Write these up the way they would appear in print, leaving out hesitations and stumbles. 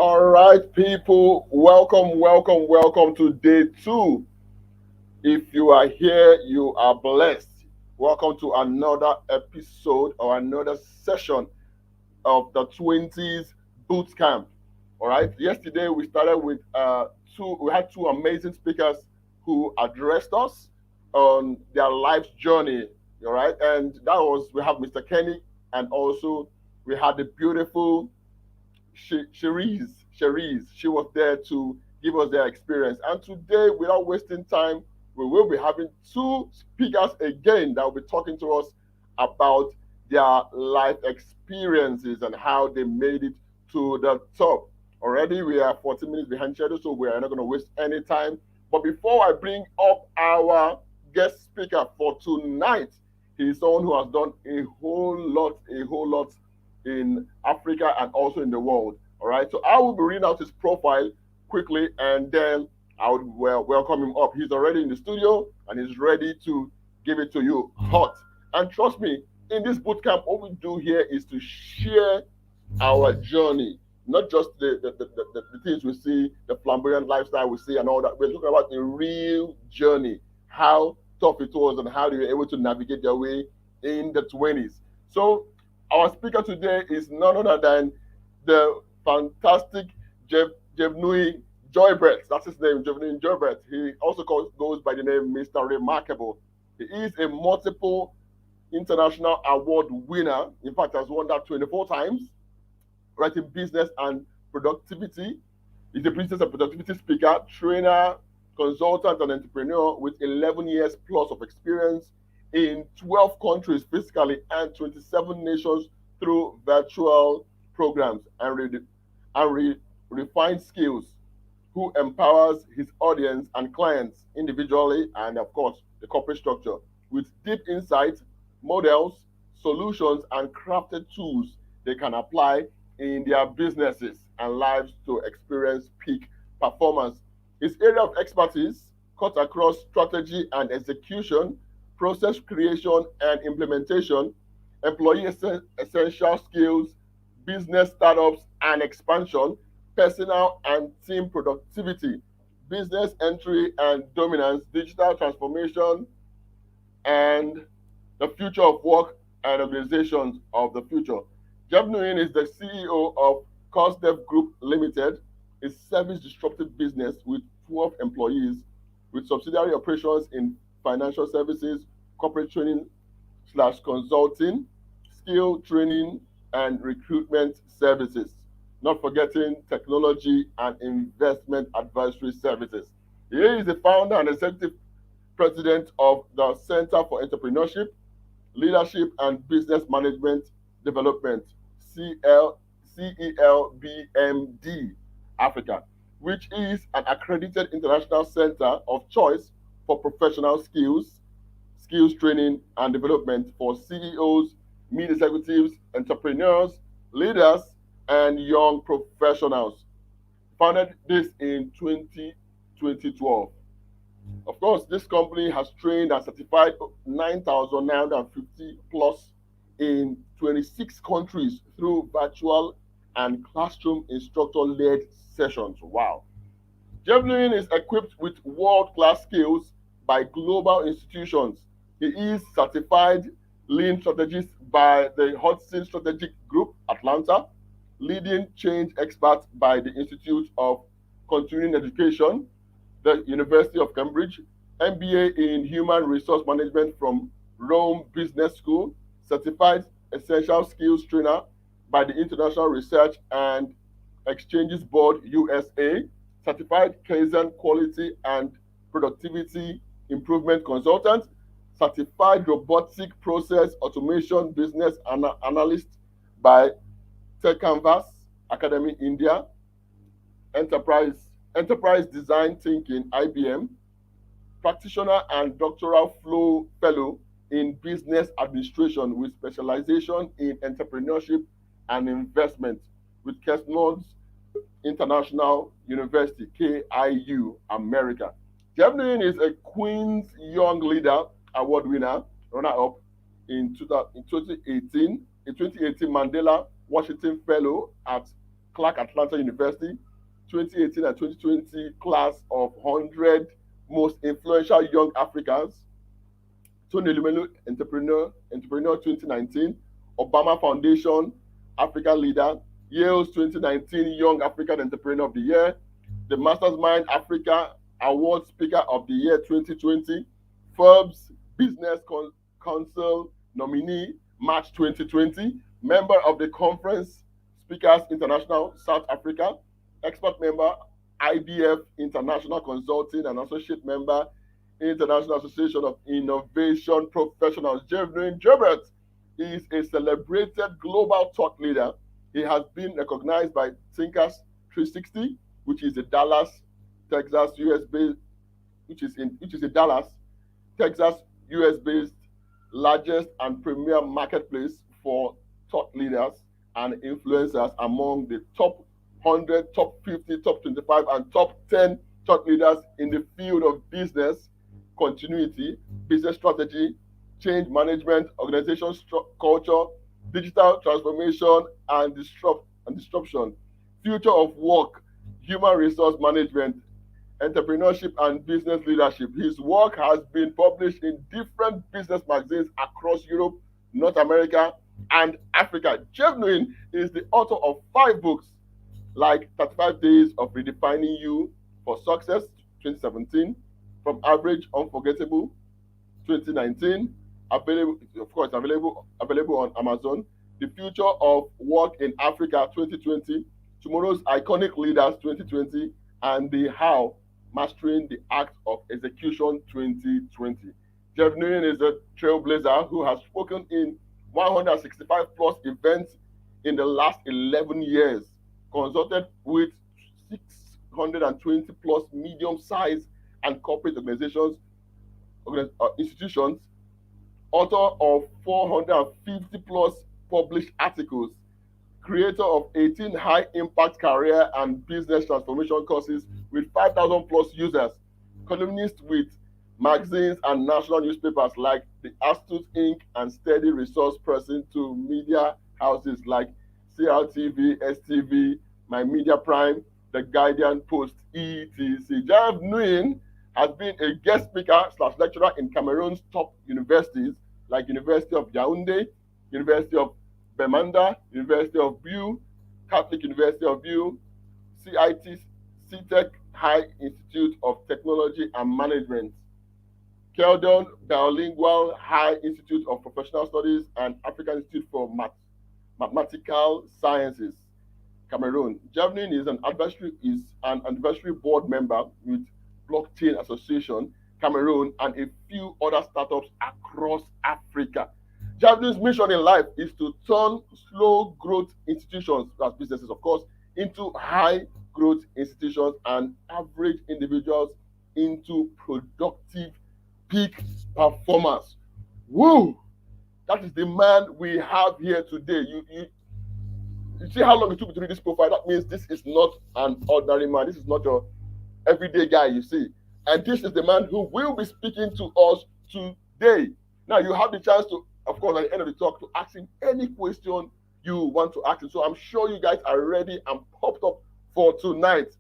All right, people, welcome to day two. If you are here, you are blessed. Welcome to another episode or another session of the Twenties Bootcamp. All right, yesterday we started with we had two amazing speakers who addressed us on their life's journey. All right, and we have Mr. Kenny, and also we had the beautiful Cherise, she was there to give us their experience. And today, without wasting time, we will be having two speakers again that will be talking to us about their life experiences and how they made it to the top. Already, we are 40 minutes behind schedule, so we are not going to waste any time. But before I bring up our guest speaker for tonight, he is someone who has done a whole lot in Africa and also in the world. All right. So I will be reading out his profile quickly and then I would welcome him up. He's already in the studio and he's ready to give it to you hot. And trust me, in this bootcamp, what we do here is to share our journey, not just the things we see, the flamboyant lifestyle we see, and all that. We're talking about a real journey, how tough it was, and how they were able to navigate their way in the 20s. So, our speaker today is none other than the fantastic Jevnui Joybert. That's his name, Jevnui Joybert. He also goes by the name Mr. Remarkable. He is a multiple international award winner. In fact, has won that 24 times, right, in business and productivity. He's a business and productivity speaker, trainer, consultant, and entrepreneur with 11 years plus of experience in 12 countries physically and 27 nations through virtual programs and refined skills, who empowers his audience and clients individually and, of course, the corporate structure with deep insights, models, solutions, and crafted tools they can apply in their businesses and lives to experience peak performance. His area of expertise cuts across strategy and execution, process creation and implementation, employee essential skills, business startups and expansion, personal and team productivity, business entry and dominance, digital transformation, and the future of work and organizations of the future. Jeff Nguyen is the CEO of Cosdev Group Limited, a service disruptive business with 12 employees, with subsidiary operations in financial services, corporate training slash consulting, skill training, and recruitment services. Not forgetting technology and investment advisory services. He is the founder and executive president of the Center for Entrepreneurship, Leadership and Business Management Development, CELBMD Africa, which is an accredited international center of choice for professional skills training and development for CEOs, mid executives, entrepreneurs, leaders, and young professionals. Founded this in 2012. Of course, this company has trained and certified 9,950 plus in 26 countries through virtual and classroom instructor-led sessions. Wow. Javelin is equipped with world-class skills by global institutions. He is certified lean strategist by the Hudson Strategic Group, Atlanta, leading change expert by the Institute of Continuing Education, the University of Cambridge, MBA in Human Resource Management from Rome Business School, certified essential skills trainer by the International Research and Exchanges Board USA, certified Kaizen quality and productivity improvement consultant, certified robotic process automation business analyst by Tech Canvas Academy India, enterprise design thinking IBM, practitioner and doctoral fellow in business administration with specialization in entrepreneurship and investment with Kesnod's International University, KIU, America. Jevnin is a Queen's Young Leader Award winner, runner-up in 2018, a 2018 Mandela Washington Fellow at Clark Atlanta University, 2018 and 2020 class of 100 most influential young Africans, Tony Lumelu Entrepreneur 2019, Obama Foundation Africa Leader, Yale's 2019 Young African Entrepreneur of the Year, the Masters Mind Africa Award Speaker of the Year 2020, Forbes Business Council nominee March 2020, member of the Conference Speakers International South Africa, expert member IBF International Consulting and associate member International Association of Innovation Professionals. Jevrin Jobert is a celebrated global thought leader. He has been recognized by Thinkers 360, which is a Dallas, Texas, US based, which is a Dallas, Texas, US based largest and premier marketplace for thought leaders and influencers among the top 100, top 50, top 25, and top 10 thought leaders in the field of business continuity, business strategy, change management, organization culture, digital transformation, and disruption, future of work, human resource management, entrepreneurship, and business leadership. His work has been published in different business magazines across Europe, North America, and Africa. Jeff Nguyen is the author of 5 books like 35 Days of Redefining You for Success, 2017, From Average Unforgettable, 2019, available on Amazon, The Future of Work in Africa, 2020, Tomorrow's Iconic Leaders, 2020, and The How, Mastering the Act of Execution, 2020. Jeff Nguyen is a trailblazer who has spoken in 165 plus events in the last 11 years, consulted with 620 plus medium-sized and corporate institutions, author of 450 plus published articles, creator of 18 high impact career and business transformation courses with 5,000 plus users, columnist with magazines and national newspapers like the Astute Inc. and steady resource person to media houses like CRTV, STV, My Media Prime, The Guardian Post, etc. Jeff Nguyen has been a guest speaker / lecturer in Cameroon's top universities like University of Yaoundé, University of Bamenda, University of Bulle, Catholic University of Bulle, CIT, CTEC High Institute of Technology and Management, Keldon Bilingual High Institute of Professional Studies, and African Institute for Mathematical Sciences, Cameroon. Javelin is an advisory board member with Blockchain Association, Cameroon, and a few other startups across Africa. Javelin's mission in life is to turn slow growth institutions, that's businesses of course, into high growth institutions and average individuals into productive peak performers. Woo! That is the man we have here today. You see how long it took me to read this profile? That means this is not an ordinary man. This is not your everyday guy, you see. And this is the man who will be speaking to us today. Now, you have the chance to, of course, at the end of the talk, to ask him any question you want to ask him. So I'm sure you guys are ready and popped up for tonight.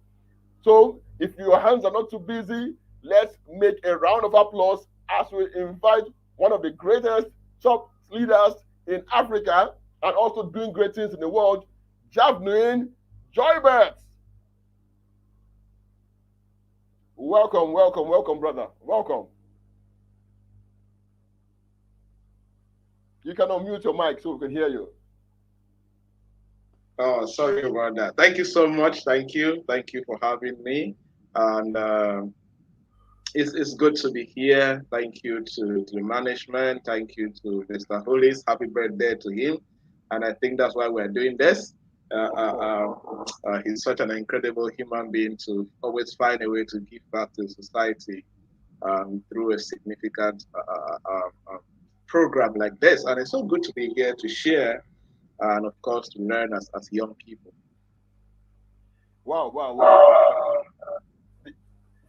So if your hands are not too busy, let's make a round of applause as we invite one of the greatest top leaders in Africa and also doing great things in the world, Javelin Joybert. Welcome, welcome, welcome, brother. Welcome. You can unmute your mic so we can hear you. Oh, sorry about that. Thank you so much. Thank you. Thank you for having me. And it's good to be here. Thank you to the management. Thank you to Mr. Hollis. Happy birthday to him. And I think that's why we're doing this. He's such an incredible human being to always find a way to give back to society through a significant program like this. And it's so good to be here to share and, of course, to learn as young people. Wow, wow, wow.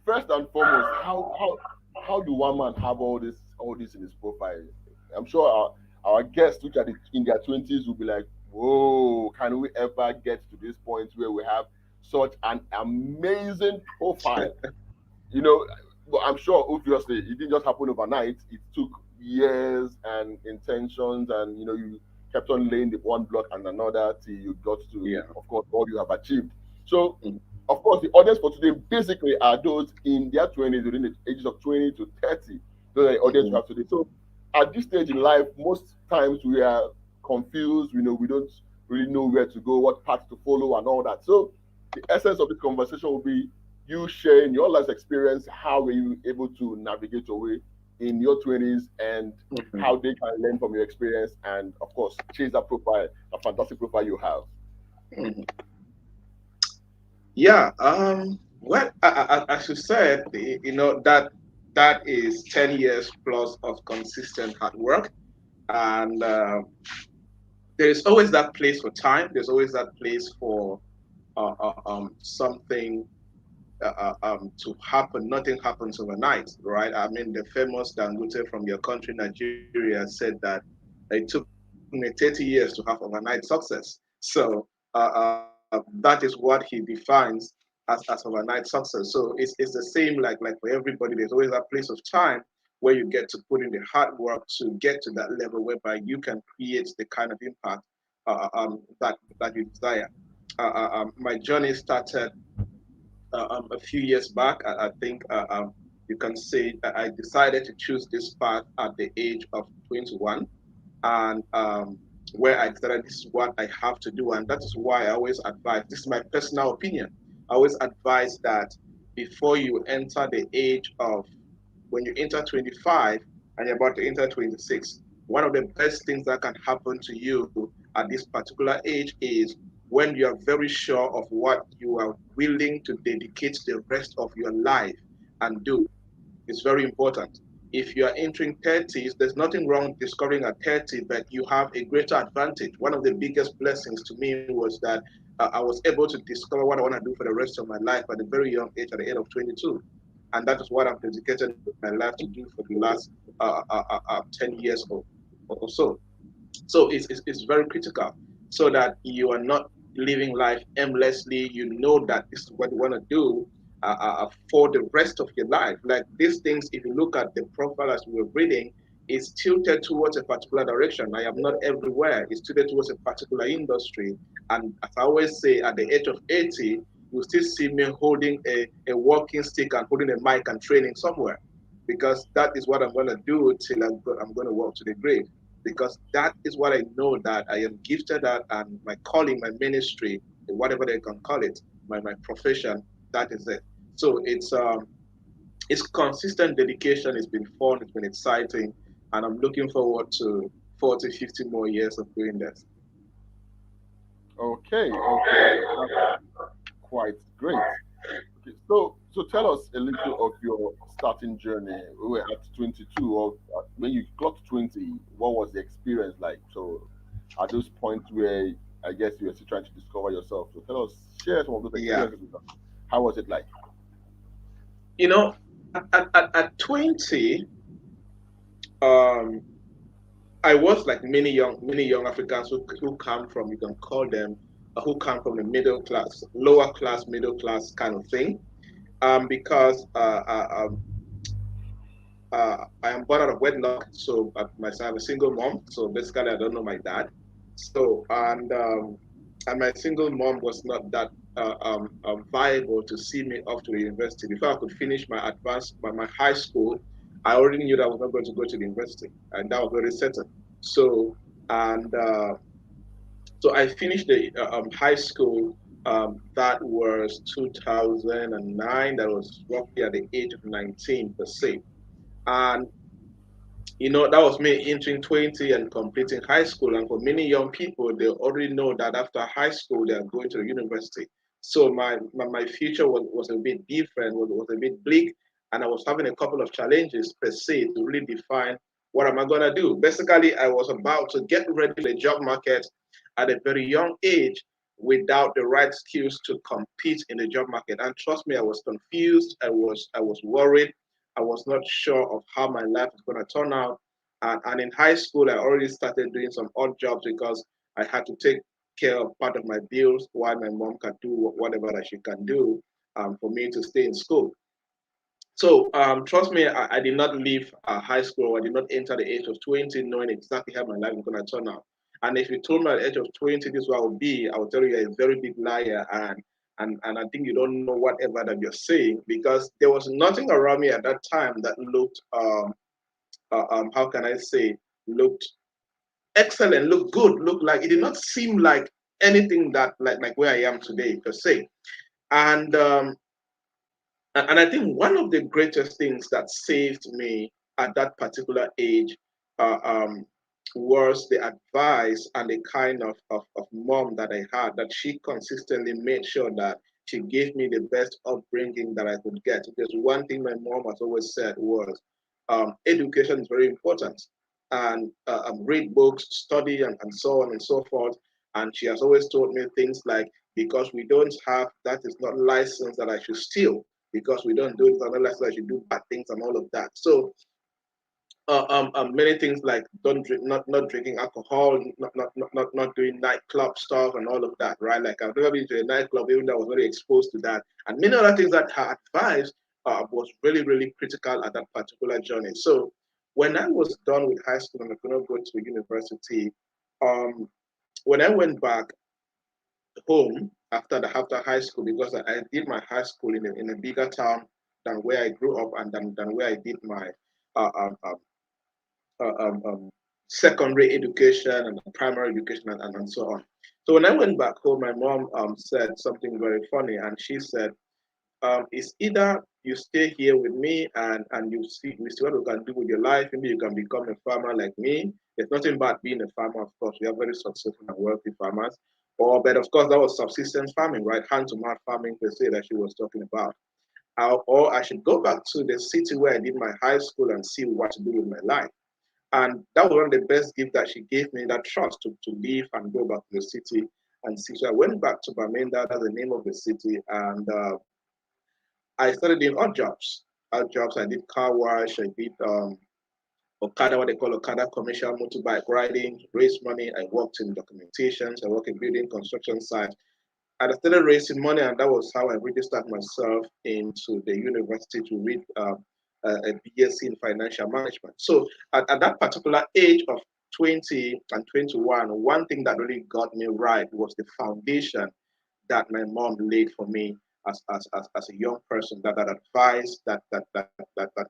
First and foremost, how do one man have all this in his profile? I'm sure our guests, which are in their 20s, will be like, Whoa, can we ever get to this point where we have such an amazing profile? You know, well, I'm sure obviously it didn't just happen overnight. It took years and intentions, and you kept on laying the one block and another till you got to, Yeah. of course, all you have achieved. So, Mm. of course, the audience for today basically are those in their 20s, within the ages of 20 to 30. Those are the audience we Mhm. have today. So, at this stage in life, most times we are confused. We don't really know where to go, what path to follow, and all that. So, the essence of this conversation will be you sharing your life experience, how were you able to navigate your way in your 20s, and Mhm. how they can learn from your experience, and of course change that profile, a fantastic profile you have. Mhm. Yeah. Well, as you said, that is 10 years plus of consistent hard work, and there is always that place for time. There's always that place for something to happen. Nothing happens overnight, right? I mean, the famous Dangote from your country, Nigeria, said that it took me 30 years to have overnight success. So that is what he defines as overnight success. So it's the same like for everybody. There's always that place of time where you get to put in the hard work to get to that level whereby you can create the kind of impact that you desire. My journey started a few years back. I think you can say that I decided to choose this path at the age of 21, and where I decided this is what I have to do, and that is why I always advise. This is my personal opinion. I always advise that before you enter the age of when you enter 25 and you're about to enter 26, one of the best things that can happen to you at this particular age is when you are very sure of what you are willing to dedicate the rest of your life and do. It's very important. If you are entering 30s, there's nothing wrong discovering at 30, but you have a greater advantage. One of the biggest blessings to me was that I was able to discover what I want to do for the rest of my life at a very young age, at the age of 22. And that is what I've dedicated my life to do for the last 10 years or so. So it's very critical so that you are not living life aimlessly. You know that this is what you want to do for the rest of your life. Like these things, if you look at the profile as we were reading, it's tilted towards a particular direction. I am not everywhere. It's tilted towards a particular industry. And as I always say, at the age of 80, you still see me holding a walking stick and holding a mic and training somewhere because that is what I'm going to do till I'm going to walk to the grave because that is what I know that I am gifted at and my calling, my ministry, whatever they can call it, my profession, that is it. So it's consistent dedication. It's been fun. It's been exciting, and I'm looking forward to 40, 50 more years of doing this. Okay, okay, that's quite great. Okay, so tell us a little of your starting journey. We were at 22, or when you clocked 20, what was the experience like? So at those points where I guess you were still trying to discover yourself. So tell us, share some of those Yeah. experiences with us. How was it like? You know, at 20, um, I was like many young Africans who come from, you can call them, who come from the middle class, lower class, middle class kind of thing. Because I am born out of wedlock, so myself, I'm a single mom. So basically, I don't know my dad. So and my single mom was not that viable to see me off to the university. Before I could finish my advanced, my high school, I already knew that I was not going to go to the university, and that was very certain. So and so I finished the high school. That was 2009. That was roughly at the age of 19 per se. And that was me entering 20 and completing high school. And for many young people, they already know that after high school, they are going to the university. So my future was a bit different, was a bit bleak. And I was having a couple of challenges per se to really define what am I going to do. Basically, I was about to get ready for the job market at a very young age without the right skills to compete in the job market. And trust me, I was confused. I was worried. I was not sure of how my life is going to turn out. And in high school, I already started doing some odd jobs because I had to take care of part of my bills while my mom can do whatever that she can do for me to stay in school. So trust me, I did not leave high school. I did not enter the age of 20 knowing exactly how my life is going to turn out. And if you told me at the age of 20 this is what I would be, I would tell you you're a very big liar. And I think you don't know whatever that you're saying, because there was nothing around me at that time that looked, how can I say, looked excellent, looked good, looked like, it did not seem like anything that like where I am today per se. And and I think one of the greatest things that saved me at that particular age uh, um, was the advice and the kind of mom that I had, that she consistently made sure that she gave me the best upbringing that I could get. Because one thing my mom has always said was, education is very important. And read books, study, and so on and so forth. And she has always told me things like, because we don't have, that is not license that I should steal, because we don't do it unless I should do bad things and all of that. So many things like don't drink, not drinking alcohol, not doing nightclub stuff and all of that, right? Like I've never been to a nightclub, even though I was very exposed to that, and many other things that her advice was really really critical at that particular journey. So when I was done with high school and I could not go to university, um, when I went back home after high school, because I did my high school in a bigger town than where I grew up, and than where I did my uh, um, um, secondary education and primary education, and so on. So when I went back home, my mom said something very funny, and she said, it's either you stay here with me and you see what you can do with your life. Maybe you can become a farmer like me. There's nothing bad being a farmer, of course. We are very successful and wealthy farmers. But of course, that was subsistence farming, right? Hand to mouth farming per se that she was talking about. Or I should go back to the city where I did my high school and see what to do with my life. And that was one of the best gifts that she gave me, that trust to leave and go back to the city and see. So I went back to Bamenda, that's the name of the city, and I started doing odd jobs. Odd jobs, I did car wash, I did Okada, what they call Okada, commercial motorbike riding, raised money. I worked in documentations, I worked in building construction sites. And I started raising money, and that was how I registered myself into the university to read a BSc in financial management. So at that particular age of 20 and 21, one thing that really got me right was the foundation that my mom laid for me as a young person. That advice, that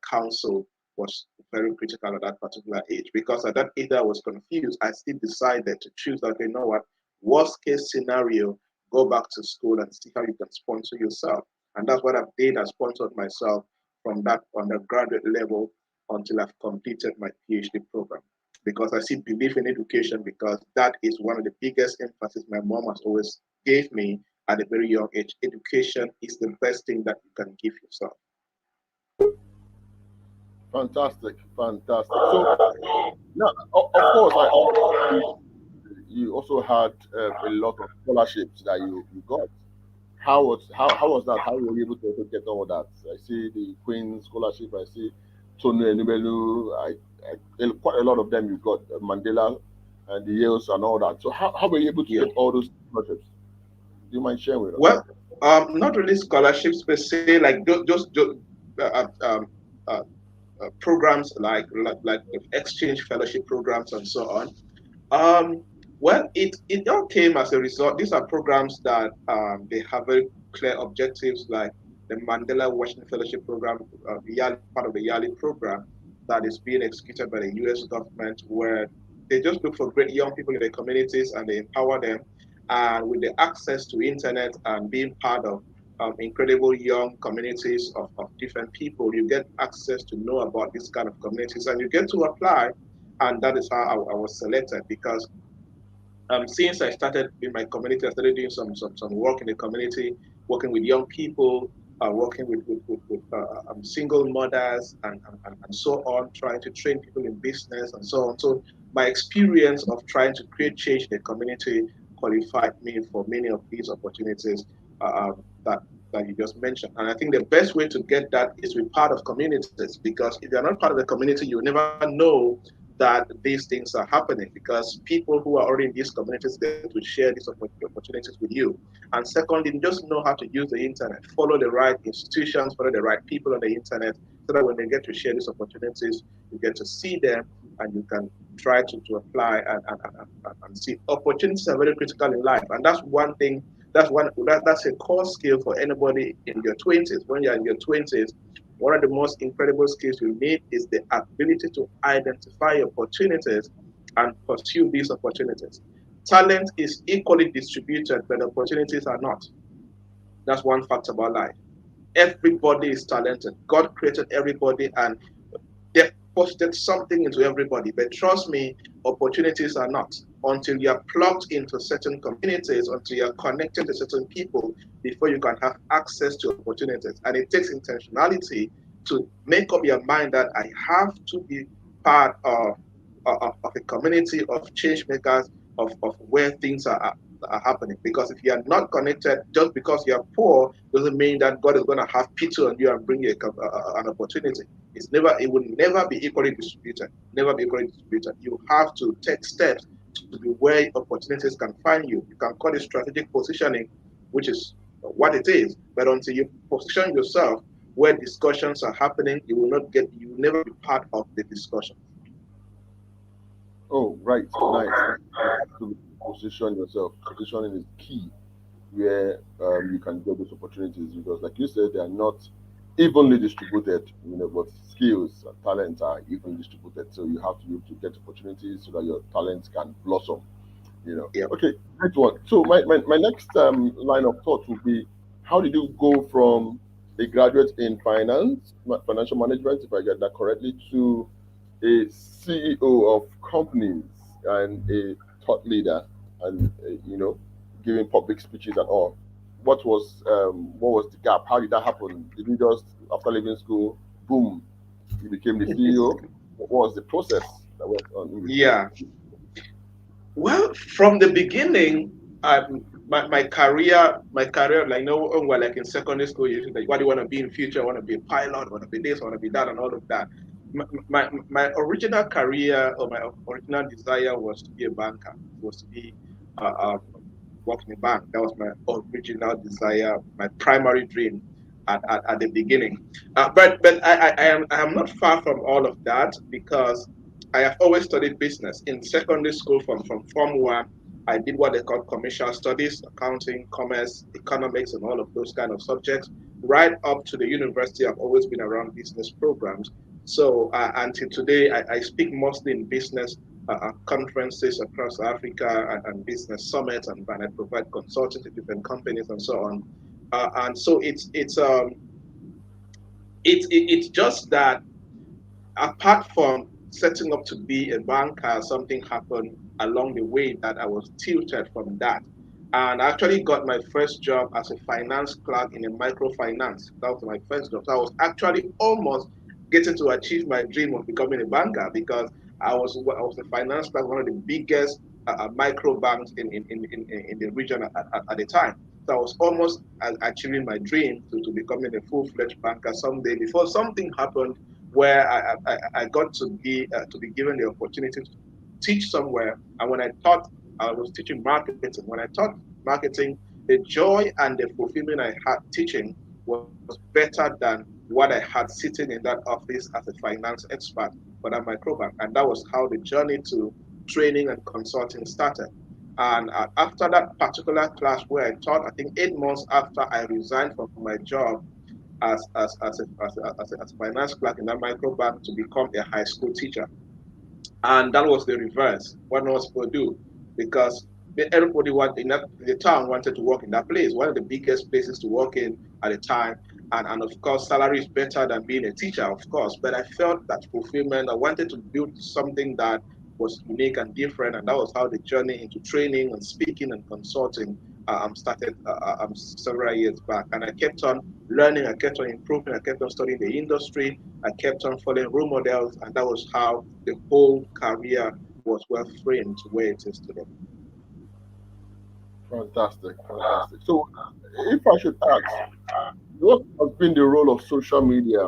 counsel was very critical at that particular age, because at that age I was confused. I still decided to choose, okay, you know what, worst case scenario, go back to school and see how you can sponsor yourself. And that's what I did. I sponsored myself from that undergraduate level until I've completed my PhD program. Because I still believe in education, because that is one of the biggest emphasis my mom has always gave me at a very young age. Education is the best thing that you can give yourself. Fantastic, fantastic. So now, of course, you also had a lot of scholarships that you got. How was that? How were you able to also get all that? I see the Queen scholarship. I see Tony Enubelu. Quite a lot of them you got, Mandela and the Yales and all that. So how were you able to Yeah. get all those scholarships? Do you mind sharing with us? Well, not really scholarships per se, like just uh, uh, um, uh, programs like exchange fellowship programs and so on. Well, it all came as a result. These are programs that they have very clear objectives, like the Mandela Washington Fellowship Program, part of the Yali program that is being executed by the U.S. government, where they just look for great young people in the communities and they empower them. And with the access to internet and being part of incredible young communities of different people, you get access to know about this kind of communities and you get to apply. And that is how I was selected, because since I started in my community, I started doing some work in the community, working with young people, working with single mothers and so on, trying to train people in business and so on. So my experience of trying to create change in the community qualified me for many of these opportunities that you just mentioned. And I think the best way to get that is to be part of communities, because if you're not part of the community, you never know that these things are happening, because people who are already in these communities get to share these opportunities with you. And secondly, just know how to use the internet, follow the right institutions, follow the right people on the internet, so that when they get to share these opportunities, you get to see them and you can try to apply and see. Opportunities are very critical in life, and that's one thing. That's a core skill for anybody in your 20s. When you're in your 20s, one of the most incredible skills you need is the ability to identify opportunities and pursue these opportunities. Talent is equally distributed, but opportunities are not. That's one fact about life. Everybody is talented. God created everybody and deposited something into everybody. But trust me, opportunities are not. Until you are plugged into certain communities, until you are connected to certain people, before you can have access to opportunities. And it takes intentionality to make up your mind that I have to be part of a community of change makers, of where things are happening. Because if you are not connected, just because you are poor, doesn't mean that God is going to have pity on you and bring you an opportunity. It will never be equally distributed. Never be equally distributed. You have to take steps to be where opportunities can find you. You can call it strategic positioning, which is what it is. But until you position yourself where discussions are happening, you will never be part of the discussion. Oh, right. Nice. You have to position yourself. Positioning is key where you can get those opportunities because, like you said, they are not evenly distributed, but skills and talents are evenly distributed. So you have to be able to get opportunities so that your talents can blossom. Yeah. Okay, great one. So my next line of thought would be, how did you go from a graduate in financial management, if I get that correctly, to a CEO of companies and a thought leader and giving public speeches and all? What was the gap? How did that happen? Did you just after leaving school, boom, you became the CEO? What was the process that went on in between? Yeah. Well, from the beginning, my career, like when we're like in secondary school, you think like, what do you want to be in future? I want to be a pilot, I want to be this, I want to be that, and all of that. My original career or my original desire was to be a banker. Was to be uh, uh, work in a bank. That was my original desire, my primary dream at the beginning. But I am not far from all of that because I have always studied business. In secondary school, from Form 1, I did what they call commercial studies, accounting, commerce, economics, and all of those kind of subjects. Right up to the university, I've always been around business programs. So until today, I speak mostly in business conferences across Africa and business summits, and I provide consulting to different companies and so on. And so it's just that apart from setting up to be a banker, something happened along the way that I was tilted from that. And I actually got my first job as a finance clerk in a microfinance. That was my first job. So I was actually almost getting to achieve my dream of becoming a banker because I was a finance clerk, one of the biggest micro banks in the region at the time. So I was almost achieving my dream to becoming a full-fledged banker someday before something happened where I got to be given the opportunity to teach somewhere. And when I taught, I was teaching marketing. When I taught marketing, the joy and the fulfillment I had teaching was better than what I had sitting in that office as a finance expert for that microbank. And that was how the journey to training and consulting started. And after that particular class where I taught, I think 8 months after I resigned from my job as a finance clerk in that microbank to become a high school teacher. And that was the reverse. What I was supposed to do because everybody in the town wanted to work in that place, one of the biggest places to work in at the time. And of course, salary is better than being a teacher, of course. But I felt that fulfillment. I wanted to build something that was unique and different, and that was how the journey into training and speaking and consulting started several years back. And I kept on learning, I kept on improving, I kept on studying the industry, I kept on following role models, and that was how the whole career was well framed to where it is today. Fantastic, fantastic. So, if I should ask, what has been the role of social media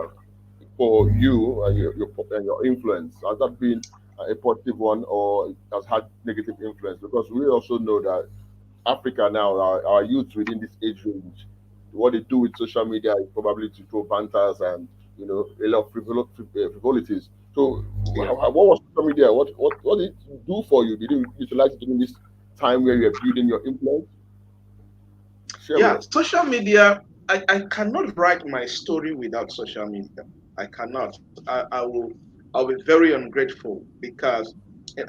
for you and your influence? Has that been a positive one or it has had negative influence? Because we also know that Africa now, our youth within this age range, what they do with social media is probably to throw banters and a lot of frivolities. So, Yeah. what was social media? What did it do for you? Did you utilize it during this time where you're building your influence? Share with Yeah, us. social media, I cannot write my story without social media. I cannot. I'll be very ungrateful because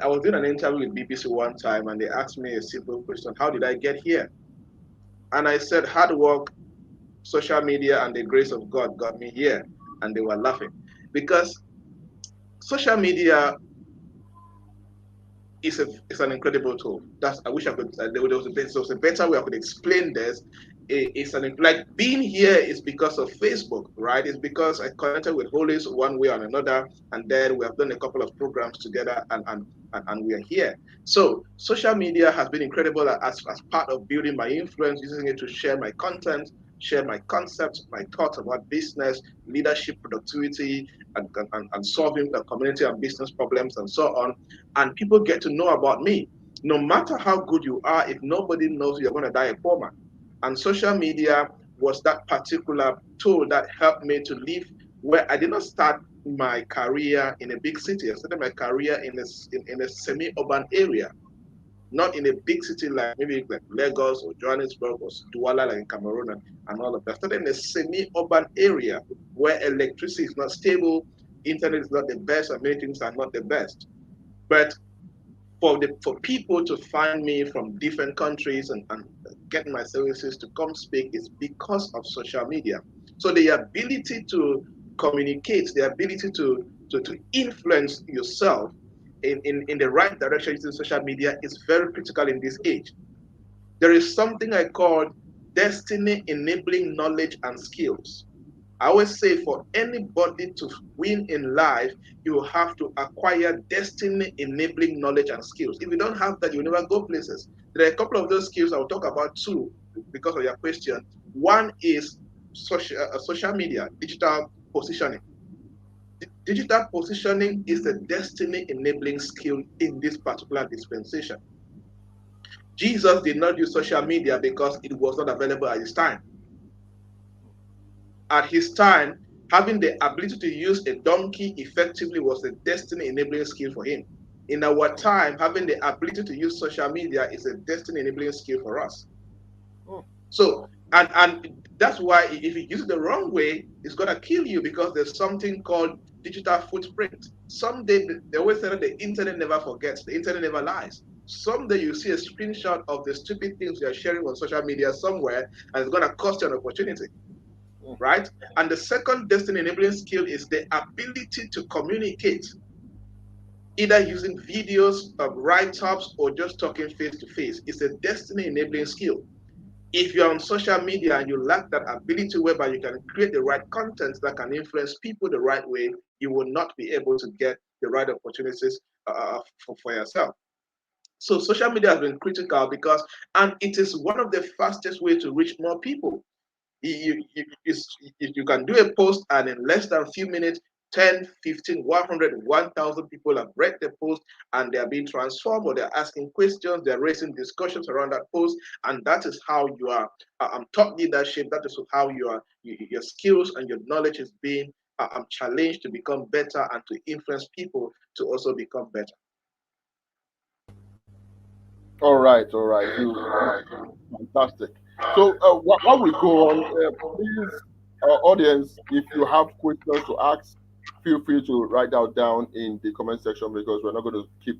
I was doing an interview with BBC one time and they asked me a simple question, how did I get here? And I said hard work, social media, and the grace of God got me here. And they were laughing because social media it's an incredible tool. That's I wish I could. There was a better way I could explain this. It's an like being here is because of Facebook, right? It's because I connected with Holies one way or another, and then we have done a couple of programs together, and we are here. So social media has been incredible as part of building my influence, using it to share my content, share my concepts, my thoughts about business, leadership, productivity, and solving the community and business problems and so on, and people get to know about me. No matter how good you are, if nobody knows, you're going to die a poor man. And social media was that particular tool that helped me to live where I did not start my career in a big city. I started my career in a semi-urban area, not in a big city like maybe like Lagos or Johannesburg or Douala like in Cameroon and all of that. I started in a semi-urban area where electricity is not stable, internet is not the best, and many things are not the best. But for people to find me from different countries and get my services to come speak is because of social media. So the ability to communicate, the ability to influence yourself in the right direction using social media is very critical in this age. There is something I call destiny enabling knowledge and skills. I always say for anybody to win in life, you have to acquire destiny enabling knowledge and skills. If you don't have that, you'll never go places. There are a couple of those skills I'll talk about too because of your question. One is social media, digital positioning. Digital positioning is a destiny enabling skill in this particular dispensation. Jesus did not use social media because it was not available at his time. At his time, having the ability to use a donkey effectively was a destiny enabling skill for him. In our time, having the ability to use social media is a destiny enabling skill for us. Oh, So, and that's why if you use it the wrong way, it's gonna kill you because there's something called digital footprint. Someday they always say that the internet never forgets, the internet never lies. Someday you see a screenshot of the stupid things you're sharing on social media somewhere, and it's gonna cost you an opportunity, oh, right? And the second destiny enabling skill is the ability to communicate, either using videos, write ups, or just talking face to face. It's a destiny enabling skill. If you're on social media and you lack that ability whereby you can create the right content that can influence people the right way, you will not be able to get the right opportunities for yourself. So social media has been critical because, and it is one of the fastest way to reach more people. You can do a post and in less than a few minutes 10, 15, 100, 1,000 people have read the post and they are being transformed or they're asking questions, they're raising discussions around that post, and that is how you are top leadership. That is how your skills and your knowledge is being challenged to become better and to influence people to also become better. all right, all right. Fantastic. So, while we go on, please, audience, if you have questions to ask, feel free to write that down in the comment section because we're not going to keep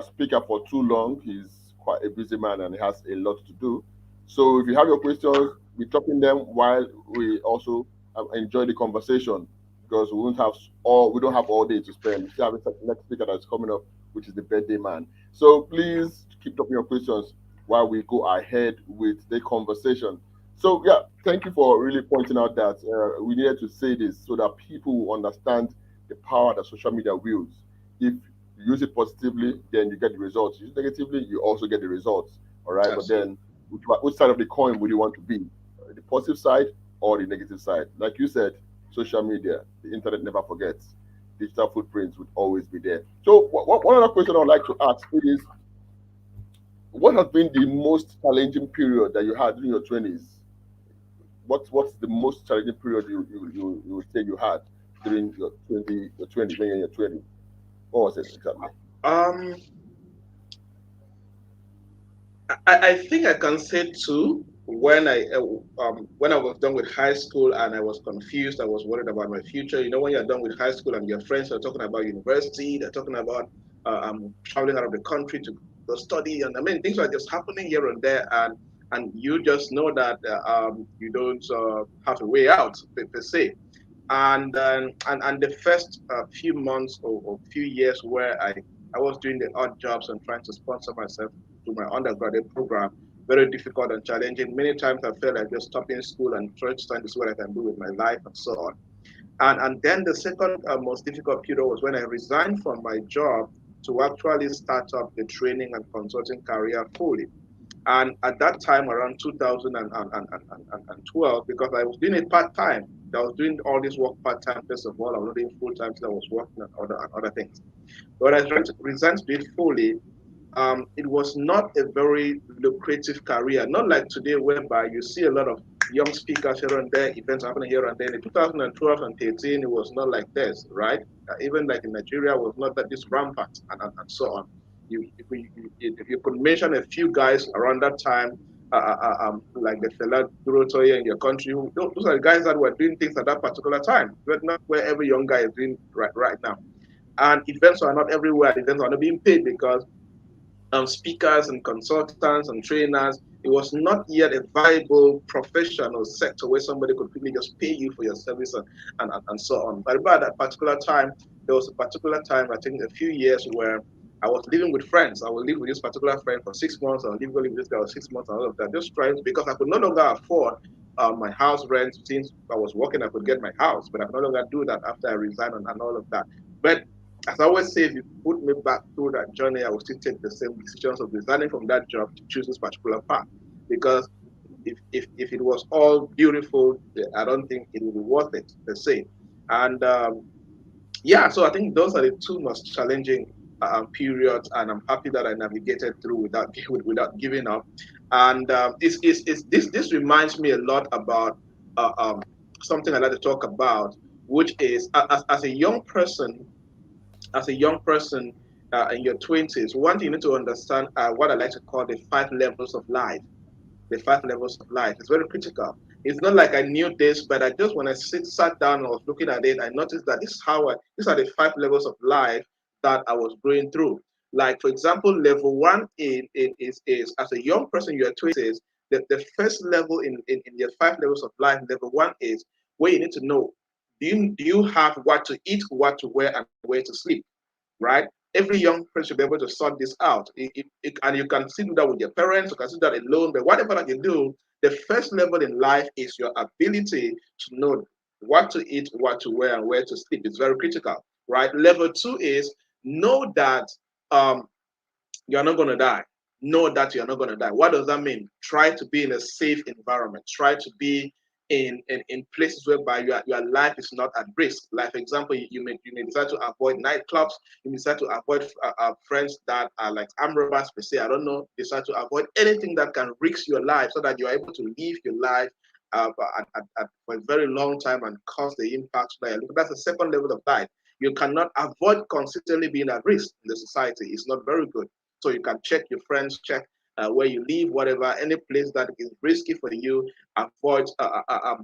speaker for too long. He's quite a busy man and he has a lot to do. So, if you have your questions, be dropping them while we also enjoy the conversation because we don't have all day to spend. We still have a next speaker that's coming up, which is the birthday man. So please keep dropping your questions while we go ahead with the conversation. So yeah, thank you for really pointing out that we needed to say this so that people will understand the power that social media wields. If you use it positively, then you get the results. Use it negatively, you also get the results. All right, but Absolutely. then which side of the coin would you want to be? The positive side or the negative side? Like you said, social media, the internet never forgets. digital footprints would always be there. So, one other question I would like to ask is, what has been the most challenging period that you had during your 20s? What's the most challenging period you would say you had during your 20 when you're in your 20s? What was it exactly? Um, I think I can say two. When I was done with high school and I was confused, I was worried about my future. You know, when you're done with high school and your friends are talking about university, they're talking about traveling out of the country to go study, and I mean things are just happening here and there, and you just know that you don't have a way out per se. And the first few months or few years where I was doing the odd jobs and trying to sponsor myself to my undergraduate program, very difficult and challenging. Many times I felt like just stopping school and trying to see what I can do with my life and so on. And then the second most difficult period was when I resigned from my job to actually start up the training and consulting career fully. And at that time, around 2012, because I was doing it part time, I was doing all this work part time. First of all, I was not doing full time, so I was working on other things. But I resigned to do it fully. It was not a very lucrative career, not like today, whereby you see a lot of young speakers here and there, events happening here and there. In 2012 and 13, it was not like this, right? Even like in Nigeria, was not that this rampant and so on. You could mention a few guys around that time, like the fella Durotoye in your country. Those are the guys that were doing things at that particular time, but not where every young guy is doing right now. And events are not everywhere. Events are not being paid because speakers and consultants and trainers, it was not yet a viable profession or sector where somebody could quickly just pay you for your service and so on. But about that particular time, there was a particular time, I think a few years, where I was living with friends. I would live with this particular friend for 6 months. I would live with this guy for 6 months and all of that, just trying because I could no longer afford my house rent. Since I was working, I could get my house, but I could no longer do that after I resigned and all of that. But as I always say, if you put me back through that journey, I will still take the same decisions of resigning from that job to choose this particular path. Because if it was all beautiful, I don't think it would be worth it per se. And yeah, so I think those are the two most challenging periods, and I'm happy that I navigated through without giving up. And this reminds me a lot about uh, um, something I like to talk about, which is as a young person, in your 20s, one thing you need to understand are what I like to call the 5 levels of life. The 5 levels of life is very critical. It's not like I knew this, but I just when I sat down and was looking at it, I noticed that these are the 5 levels of life that I was going through. Like for example, level one is as a young person in your 20s, the first level in your 5 levels of life, level one is where you need to know, do you have what to eat, what to wear, and where to sleep, right? Every young person should be able to sort this out. And you can still do that with your parents, you can still do that alone, but whatever that you do, the first level in life is your ability to know what to eat, what to wear, and where to sleep. It's very critical, right? Level two is know that um, you're not going to die. Know that you're not going to die. What does that mean? Try to be in a safe environment. Try to be in places whereby your life is not at risk. Like, for example, you may decide to avoid nightclubs. You may decide to avoid friends that are like armed robbers, per se. I don't know. Decide to avoid anything that can risk your life so that you're able to live your life for a very long time and cause the impact that that's the second level of life. You cannot avoid consistently being at risk in the society. It's not very good. So you can check your friends, check where you live, whatever, any place that is risky for you, avoid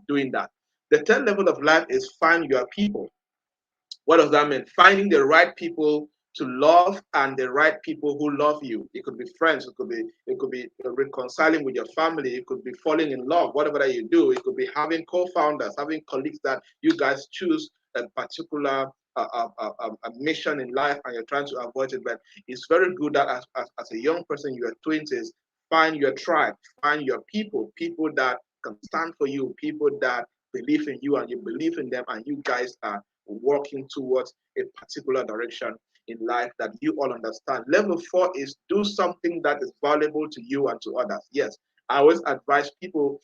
doing that. The third level of life is find your people. What does that mean? Finding the right people to love and the right people who love you. It could be friends. It could be reconciling with your family. It could be falling in love. Whatever that you do, it could be having co-founders, having colleagues that you guys choose a particular a mission in life and you're trying to avoid it. But it's very good that as a young person in your 20s, find your tribe, find your people that can stand for you, people that believe in you and you believe in them, and you guys are working towards a particular direction in life that you all understand. Level four is do something that is valuable to you and to others. Yes, I always advise people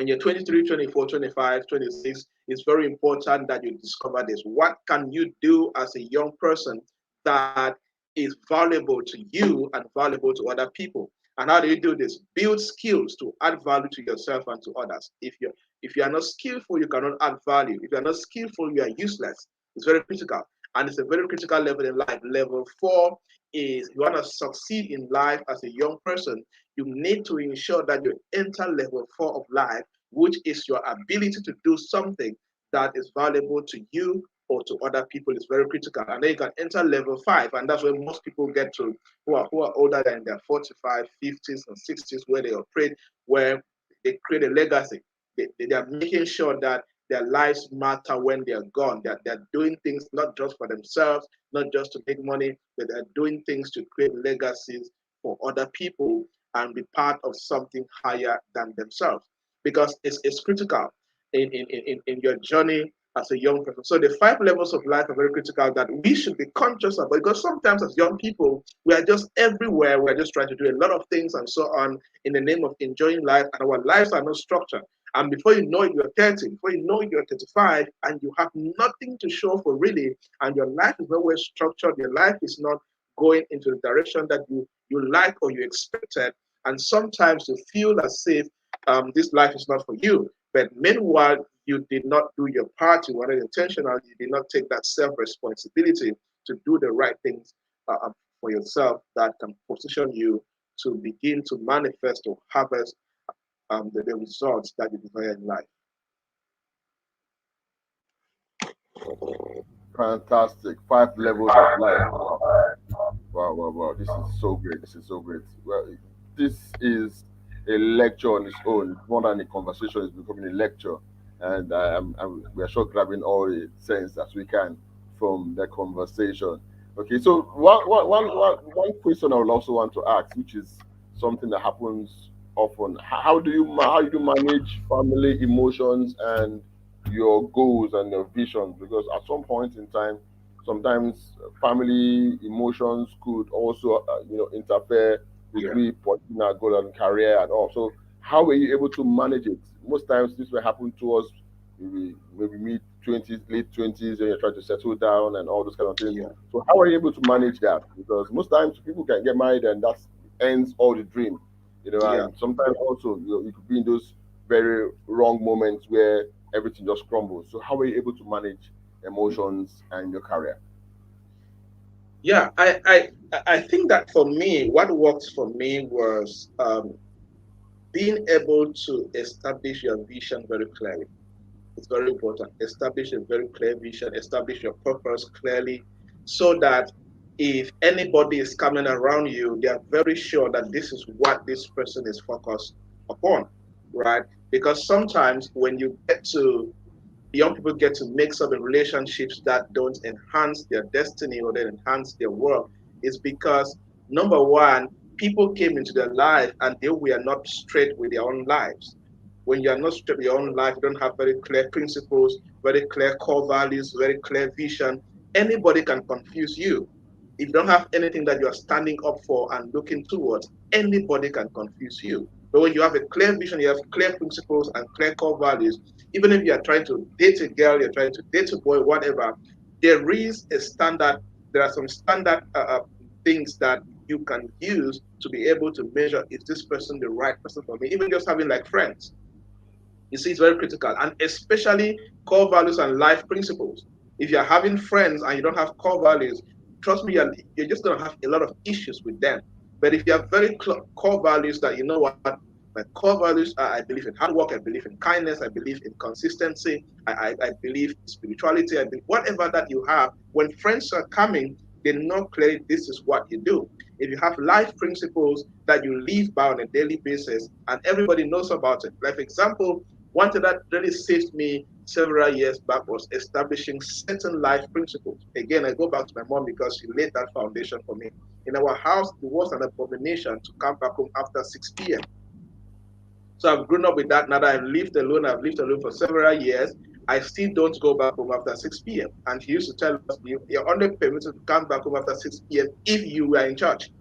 when you're 23, 24, 25, 26, it's very important that you discover this. What can you do as a young person that is valuable to you and valuable to other people? And how do you do this? Build skills to add value to yourself and to others. If you are not skillful, you cannot add value. If you are not skillful, you are useless. It's very critical. And it's a very critical level in life. Level 4 is you want to succeed in life as a young person, you need to ensure that you enter level 4 of life, which is your ability to do something that is valuable to you or to other people is very critical. And then you can enter level 5, and that's where most people get to who are older than their 45, 50s, and 60s, where they operate, where they create a legacy. They are making sure that their lives matter when they're gone. That they're doing things not just for themselves, not just to make money, but they're doing things to create legacies for other people and be part of something higher than themselves. Because it's critical in your journey as a young person. So the 5 levels of life are very critical that we should be conscious of. Because sometimes as young people, we are just everywhere. We're just trying to do a lot of things and so on in the name of enjoying life, and our lives are not structured. And before you know it, you're 30, before you know it, you're 35, and you have nothing to show for really, and your life is nowhere structured, your life is not going into the direction that you like or you expected. And sometimes you feel as if this life is not for you. But meanwhile, you did not do your part, you weren't intentional, you did not take that self responsibility to do the right things for yourself that can position you to begin to manifest or harvest the results that you desire in life. Fantastic. 5 levels of life. Wow. Wow, wow, wow. This is so great. This is so great. Well, this is a lecture on its own. It's more than a conversation, it's becoming a lecture. And we are sure grabbing all the sense as we can from the conversation. Okay, so one question I would also want to ask, which is something that happens often. How do you manage family emotions and your goals and your visions? Because at some point in time, sometimes family emotions could also interfere with Yeah, we pursuing our goal and career and all. So how were you able to manage it? Most times this will happen to us maybe mid 20s, late 20s, when you're trying to settle down and all those kind of things. yeah, So how are you able to manage that? Because most times people can get married and that ends all the dream, yeah. and sometimes also you could be in those very wrong moments where everything just crumbles. So how are you able to manage emotions and your career? Yeah, I think that for me, what worked for me was being able to establish your vision very clearly. It's very important. Establish a very clear vision, establish your purpose clearly so that if anybody is coming around you, they are very sure that this is what this person is focused upon, right? Because sometimes when you get to young people get to mix up in relationships that don't enhance their destiny or they enhance their work is because number one, people came into their life and they were not straight with their own lives. When you are not straight with your own life, you don't have very clear principles, very clear core values, very clear vision. Anybody can confuse you. If you don't have anything that you are standing up for and looking towards, anybody can confuse you. But when you have a clear vision, you have clear principles and clear core values, even if you are trying to date a girl, you're trying to date a boy, whatever, there is a standard. There are some standard things that you can use to be able to measure, is this person the right person for me? Even just having like friends, you see, it's very critical, and especially core values and life principles. If you're having friends and you don't have core values, trust me, you're just going to have a lot of issues with them. But if you have very core values that, you know what, my core values are, I believe in hard work, I believe in kindness, I believe in consistency, I believe in spirituality, I believe whatever that you have, when friends are coming, they know clearly this is what you do. If you have life principles that you live by on a daily basis and everybody knows about it, like for example, one thing that really saved me several years back was establishing certain life principles. Again, I go back to my mom because she laid that foundation for me. In our house, it was an abomination to come back home after 6 p.m. So I've grown up with that. Now that I've lived alone for several years. I still don't go back home after 6 p.m. And he used to tell us, you're only permitted to come back home after 6 p.m. if you were in church.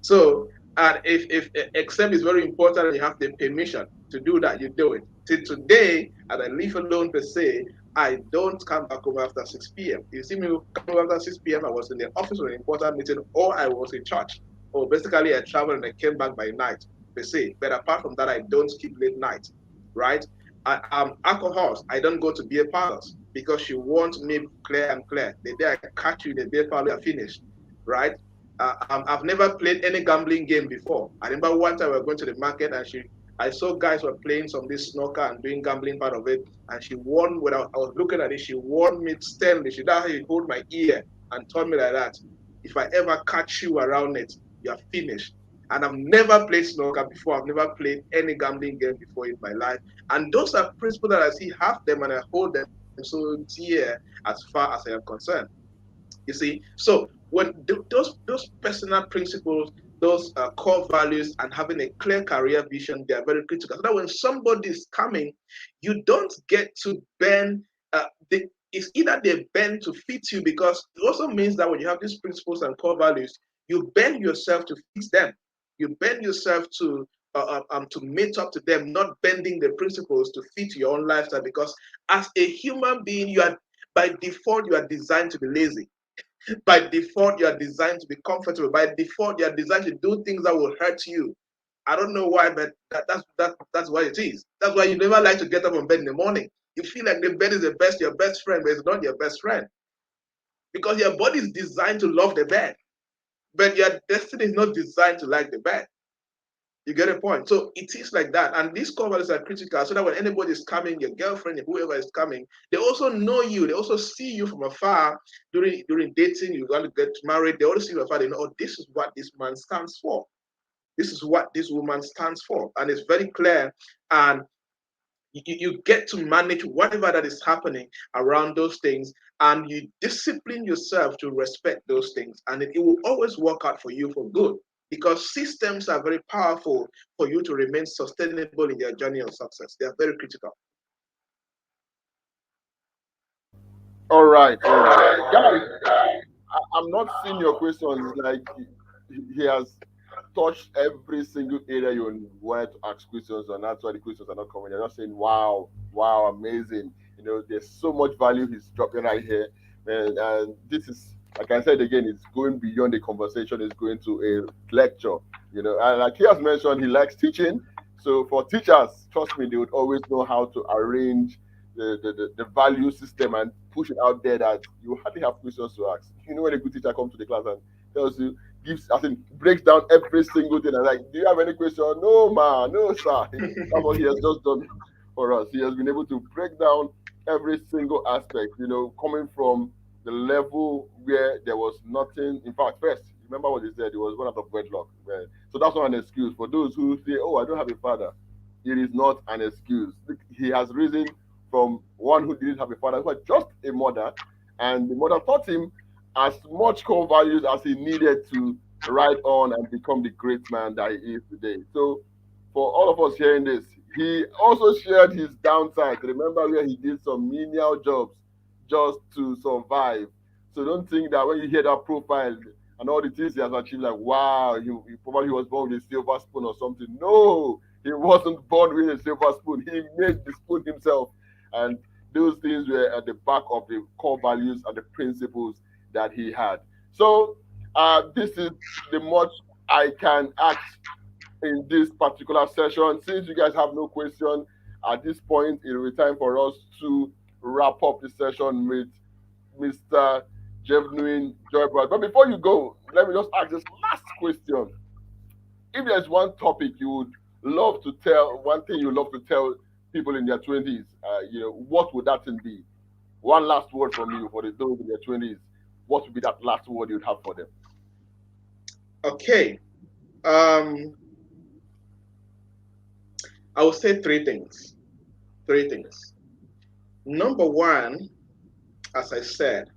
So And if except it's very important and you have the permission to do that, you do it. Till today, as I live alone per se, I don't come back home after 6 p.m. You see me come home after 6 p.m., I was in the office for an important meeting or I was in church. Or basically I traveled and I came back by night per se. But apart from that, I don't keep late night, right? Alcohols, I don't go to beer parlors because you want me clear and clear. The day I catch you in the beer parlor, you're finished, right? I've never played any gambling game before. I remember one time we were going to the market and I saw guys were playing some this snooker and doing gambling part of it, and she warned when I was looking at it, she warned me sternly. She did hold my ear and told me like that, if I ever catch you around it, you're finished. And I've never played snooker before. I've never played any gambling game before in my life. And those are principles that I see have them and I hold them so dear as far as I am concerned. You see, so when those personal principles, those core values, and having a clear career vision, they are very critical. So that when somebody is coming, you don't get to bend. It's either they bend to fit you, because it also means that when you have these principles and core values, you bend yourself to fit them. You bend yourself to meet up to them, not bending the principles to fit your own lifestyle. Because as a human being, you are by default you are designed to be lazy. By default, you are designed to be comfortable. By default, you are designed to do things that will hurt you. I don't know why, but that's what it is. That's why you never like to get up from bed in the morning. You feel like the bed is your best friend, but it's not your best friend. Because your body is designed to love the bed, but your destiny is not designed to like the bed. You get a point. So it is like that. And these core values are critical so that when anybody is coming, your girlfriend, whoever is coming, they also know you. They also see you from afar during dating. You want to get married. They also see you from afar. They know, oh, this is what this man stands for. This is what this woman stands for. And it's very clear. And you get to manage whatever that is happening around those things, and you discipline yourself to respect those things, and it will always work out for you for good, because systems are very powerful for you to remain sustainable in your journey of success. They are very critical. All right, all right, guys. I'm not seeing your questions. It's like he has touched every single area you wanted to ask questions on. That's why the questions are not coming. They're not saying, "Wow, wow, amazing." You know, there's so much value he's dropping right here, man. And this is, like I said again, it's going beyond the conversation. It's going to a lecture. You know, and like he has mentioned, he likes teaching. So for teachers, trust me, they would always know how to arrange the value system and push it out there that you hardly have questions to ask. You know, when a good teacher comes to the class and tells you, gives, I think, breaks down every single thing and like, do you have any question? No, man, no, sir. That's what he has just done for us. He has been able to break down every single aspect, you know, coming from the level where there was nothing. In fact, first, remember what he said, it was one out of wedlock. Right? So that's not an excuse for those who say, oh, I don't have a father. It is not an excuse. He has risen from one who didn't have a father, who had just a mother, and the mother taught him as much core values as he needed to ride on and become the great man that he is today. So, for all of us hearing this, he also shared his downside. Remember where he did some menial jobs just to survive. So don't think that when you hear that profile and all the things he has achieved, like wow, he probably was born with a silver spoon or something. No, he wasn't born with a silver spoon. He made the spoon himself, and those things were at the back of the core values and the principles that he had. So this is the much I can ask in this particular session. Since you guys have no question at this point, it will be time for us to wrap up the session with Mr. Genuine Joybrad. But before you go, let me just ask this last question. If there's one topic you would love to tell, one thing you would love to tell people in their 20s, you know, what would that thing be? One last word from you for the those in their 20s. What would be that last word you'd have for them? Okay. Um, I will say three things. Three things. Number one, as I said,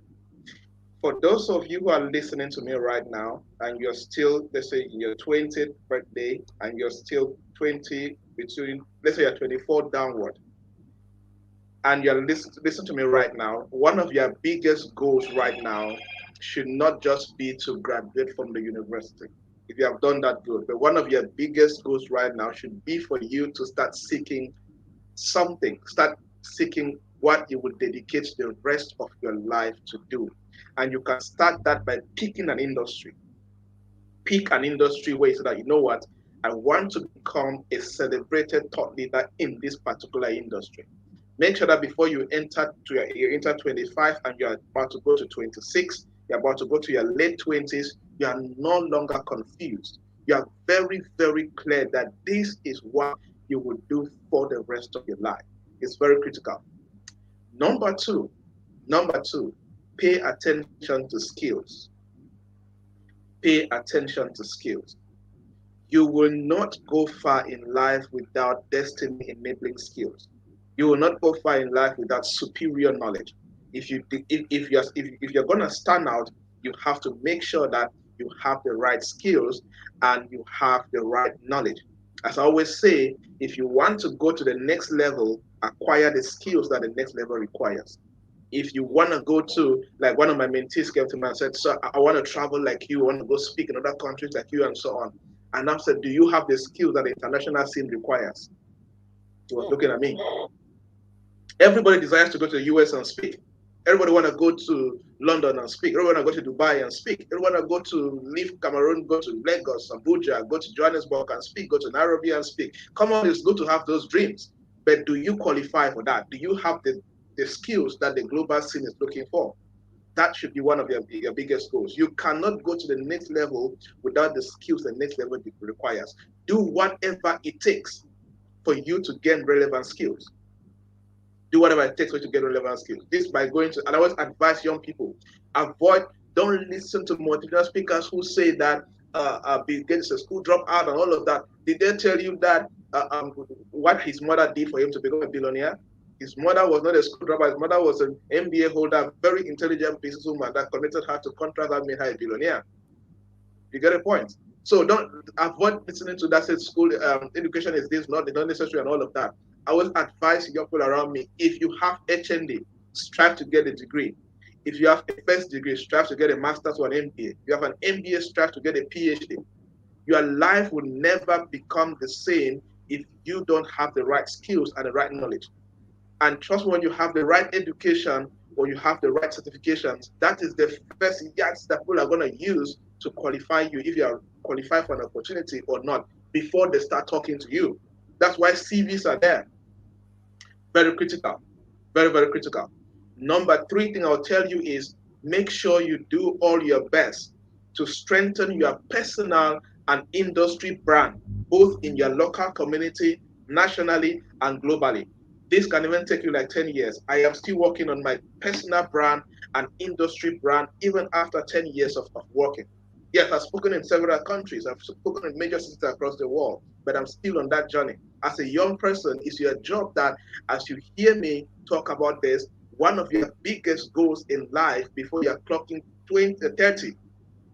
for those of you who are listening to me right now and you're still, let's say, in your 20th birthday and you're still 20, between, let's say you're 24 downward, and you're listen to me right now, one of your biggest goals right now should not just be to graduate from the university. If you have done that, good. But one of your biggest goals right now should be for you to start seeking something. Start seeking what you will dedicate the rest of your life to do. And you can start that by picking an industry. Pick an industry where you say that, you know what, I want to become a celebrated thought leader in this particular industry. Make sure that before you enter 25 and you're about to go to 26, you're about to go to your late 20s, you are no longer confused. You are very, very clear that this is what you will do for the rest of your life. It's very critical. Number two, number two, pay attention to skills. Pay attention to skills. You will not go far in life without destiny enabling skills. You will not go far in life without superior knowledge. If you're gonna stand out, you have to make sure that you have the right skills and you have the right knowledge. As I always say, if you want to go to the next level, acquire the skills that the next level requires. If you want to go to, like one of my mentees came to me and said, so I want to travel like you, I want to go speak in other countries like you, and so on. And I said, do you have the skills that the international scene requires? He was looking at me. Everybody desires to go to the US and speak. Everybody want to go to London and speak. Everybody want to go to Dubai and speak. Everyone want to go to leave Cameroon, go to Lagos, Abuja, go to Johannesburg and speak, go to Nairobi and speak. Come on, it's good to have those dreams. But do you qualify for that? Do you have the skills that the global scene is looking for? That should be one of your biggest goals. You cannot go to the next level without the skills the next level requires. Do whatever it takes for you to gain relevant skills. Do whatever it takes for you to get relevant skills. This by going to, and I always advise young people, avoid, don't listen to motivational speakers who say that Bill Gates is a school dropout and all of that. Did they tell you that what his mother did for him to become a billionaire? His mother was not a school dropout. His mother was an MBA holder, very intelligent businesswoman that connected her to contracts that made her a billionaire. You get a point? So don't avoid listening to that. Say school education is this, not necessary, and all of that. I would advise young people around me: if you have HND, strive to get a degree. If you have a first degree, strive to get a master's or an MBA. If you have an MBA, strive to get a PhD. Your life will never become the same if you don't have the right skills and the right knowledge. And trust me, when you have the right education or you have the right certifications, that is the first yards that people are going to use to qualify you if you are qualified for an opportunity or not before they start talking to you. That's why CVs are there. Very critical. Very, very critical. Number three thing I'll tell you is make sure you do all your best to strengthen your personal and industry brand, both in your local community, nationally, and globally. This can even take you like 10 years. I am still working on my personal brand and industry brand even after 10 years of working. Yes, I've spoken in several countries, I've spoken in major cities across the world, but I'm still on that journey. As a young person, it's your job that as you hear me talk about this, one of your biggest goals in life before you're clocking 30,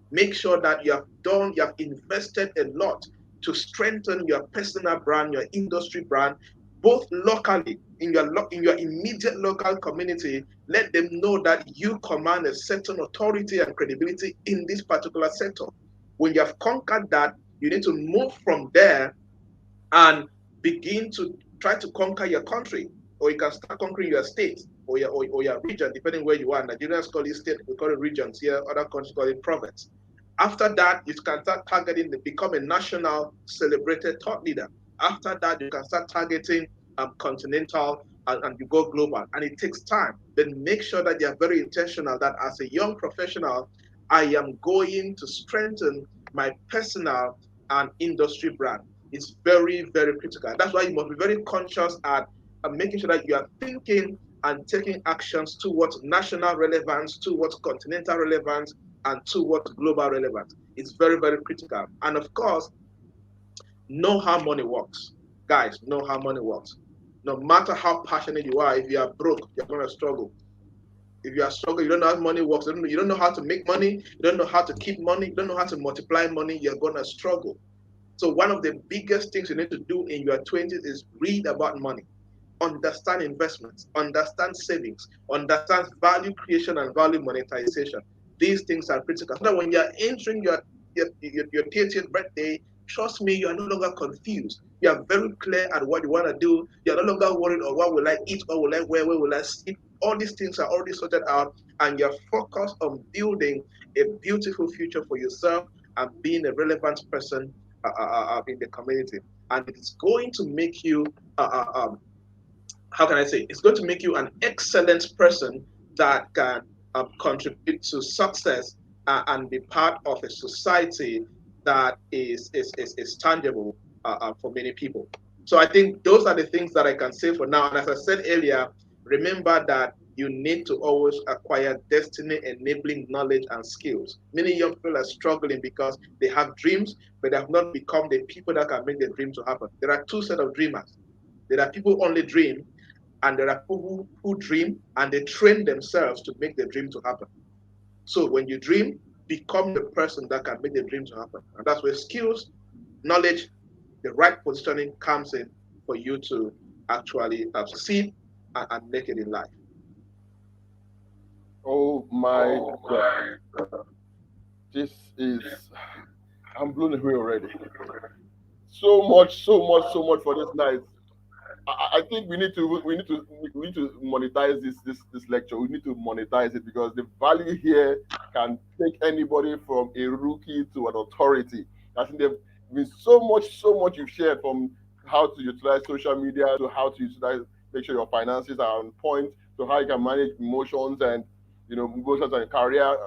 make sure that you have invested a lot to strengthen your personal brand, your industry brand, both locally in your immediate local community. Let them know that you command a certain authority and credibility in this particular sector. When you have conquered that, you need to move from there and begin to try to conquer your country, or you can start conquering your state or your region, depending where you are. Nigerians call it state, we call it regions here, other countries call it province. After that, you can start targeting to become a national celebrated thought leader. After that, you can start targeting continental and you go global. And it takes time. Then make sure that you are very intentional that as a young professional, I am going to strengthen my personal and industry brand. It's very, very critical. That's why you must be very conscious at making sure that you are thinking and taking actions towards national relevance, towards continental relevance, and towards global relevance. It's very, very critical. And of course, know how money works. Guys, know how money works. No matter how passionate you are, if you are broke, you're going to struggle. If you are struggling, you don't know how money works, you don't know how to make money, you don't know how to keep money, you don't know how to multiply money, you're going to struggle. So one of the biggest things you need to do in your 20s is read about money, understand investments, understand savings, understand value creation and value monetization. These things are critical. So that when you're entering your your 30th birthday, trust me, you are no longer confused. You are very clear at what you want to do. You are no longer worried on what will I eat, what will I wear, where will I sleep. All these things are already sorted out, and you're focused on building a beautiful future for yourself and being a relevant person in the community. And it is going to make you how can I say, it's going to make you an excellent person that can contribute to success and be part of a society that is tangible for many people. So I think those are the things that I can say for now. And as I said earlier, remember that you need to always acquire destiny enabling knowledge and skills. Many young people are struggling because they have dreams, but they have not become the people that can make their dreams to happen. There are two sets of dreamers. There are people who only dream, and there are people who dream and they train themselves to make the dream to happen. So when you dream, become the person that can make the dream to happen. And that's where skills, knowledge, the right positioning comes in for you to actually succeed and make it in life. Oh my God. This is, I'm blown away already. So much, so much, so much for this night. I think we need to monetize this lecture. We need to monetize it because the value here can take anybody from a rookie to an authority. I think there's been so much you've shared, from how to utilize social media to how to utilize, make sure your finances are on point, to how you can manage emotions and, emotions and career,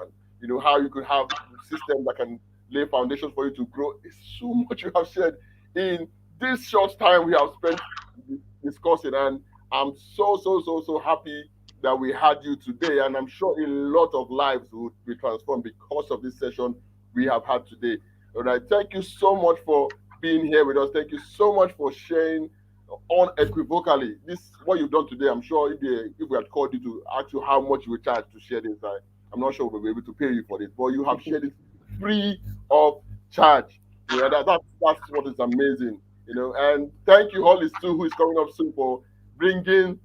and how you could have systems that can lay foundations for you to grow. It's so much you have shared in this short time we have spent discussing, and I'm so happy that we had you today, and I'm sure a lot of lives would be transformed because of this session we have had today. All right, thank you so much for being here with us. Thank you so much for sharing unequivocally this what you've done today. I'm sure if we had called you to ask you how much you would charge to share this, I'm not sure we'll be able to pay you for this, but you have shared it free of charge. That's what is amazing. And thank you, Hollis, too, who is coming up soon, for bringing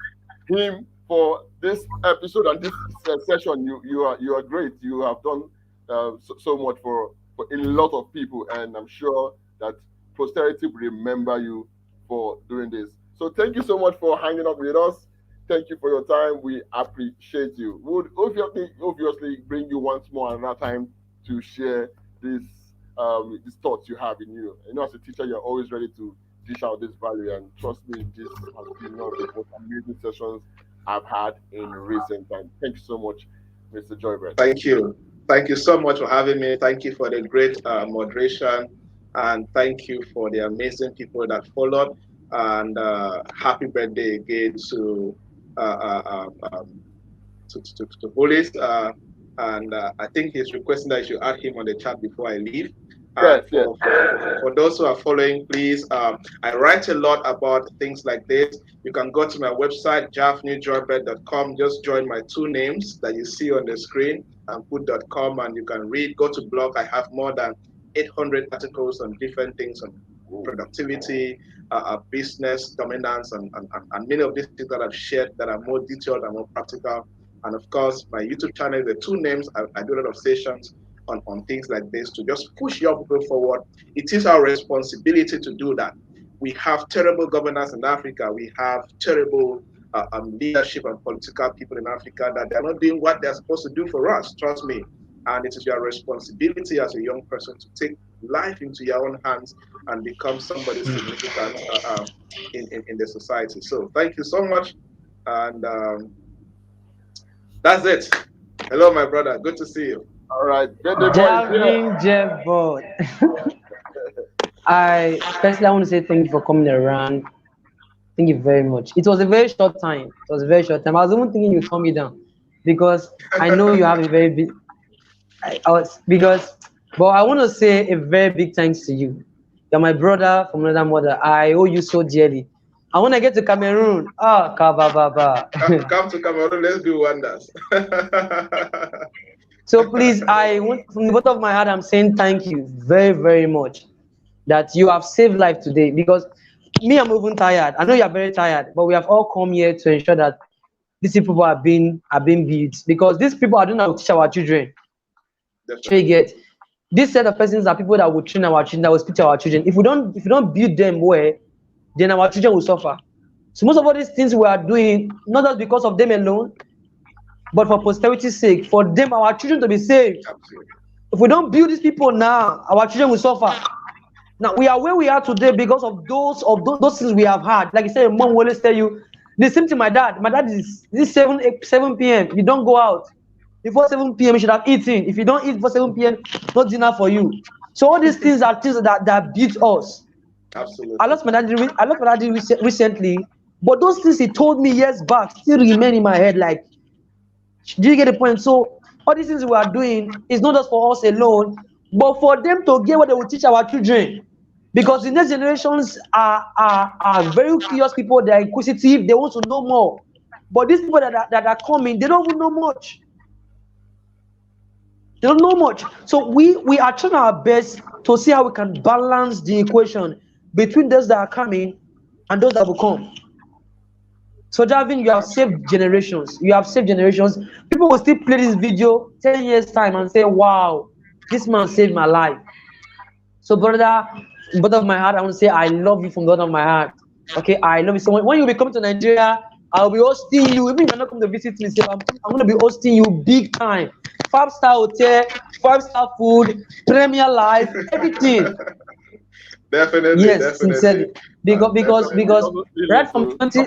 him for this episode and this session. You are great. You have done so much for a lot of people, and I'm sure that posterity will remember you for doing this. So thank you so much for hanging out with us. Thank you for your time. We appreciate you. We would obviously bring you once more another time to share this these thoughts you have in you. As a teacher, you're always ready to dish out this value, and trust me, this has been one of the most amazing sessions I've had in recent time. Thank you so much, Mr. Joybird. Thank you. Thank you so much for having me. Thank you for the great moderation. And thank you for the amazing people that followed. And happy birthday again uh, uh, um, um, to Bolis. And I think he's requesting that I should add him on the chat before I leave. And Yes, yes. for those who are following, please, I write a lot about things like this. You can go to my website, jaffnewjoybird.com. Just join my two names that you see on the screen and put .com, and you can read. Go to blog. I have more than 800 articles on different things on productivity, business, dominance, and many of these things that I've shared that are more detailed and more practical. And of course, my YouTube channel, the two names, I do a lot of sessions on things like this to just push young people forward. It is our responsibility to do that. We have terrible governance in Africa. We have terrible leadership and political people in Africa that they're not doing what they're supposed to do for us. Trust me. And it is your responsibility as a young person to take life into your own hands and become somebody significant in the society. So thank you so much. And that's it. Hello, my brother. Good to see you. All right. Birthday boy is here. Javin Jeffbot. I especially I want to say thank you for coming around. Thank you very much. It was a very short time. It was a very short time. I was even thinking you turn me down because I know you have a very big. I was because, but I want to say a very big thanks to you. You're my brother from another mother. I owe you so dearly. And when I get to Cameroon, kabababa. Come to Cameroon, let's do wonders. So please, I want from the bottom of my heart, I'm saying thank you very, very much that you have saved life today because me, I'm even tired. I know you're very tired, but we have all come here to ensure that these people are being built because these people are doing how to teach our children. So you Definitely. get This set of persons are people that will train our children, that will speak to our children. If we don't build them well, then our children will suffer. So most of all these things we are doing, not just because of them alone, but for posterity's sake, for them, our children to be saved. Absolutely. If we don't build these people now, our children will suffer. Now we are where we are today because of those things we have had. Like I said, mom will always tell you the same thing. My dad is this 7 p.m. You don't go out before 7 p.m. You should have eaten. If you don't eat before 7 p.m., no dinner for you. So all these things are things that beat us. Absolutely. I lost my daddy recently, but those things he told me years back still remain in my head. Like, do you get the point? So all these things we are doing is not just for us alone, but for them to get what they will teach our children. Because the next generations are very curious people. They are inquisitive. They want to know more. But these people that are coming, they don't even know much. They don't know much. So we are trying our best to see how we can balance the equation between those that are coming and those that will come. So Javin, you have saved generations. You have saved generations. People will still play this video 10 years time and say, wow, this man saved my life. So brother of my heart, I want to say I love you from the bottom of my heart. Okay, I love you so much. When you will come to Nigeria, I'll be hosting you. Even if you're not coming to visit me, I'm going to be hosting you big time. 5-star hotel, 5-star food, premier life, everything. Definitely. Yes, Definitely. sincerely. Because right from 20,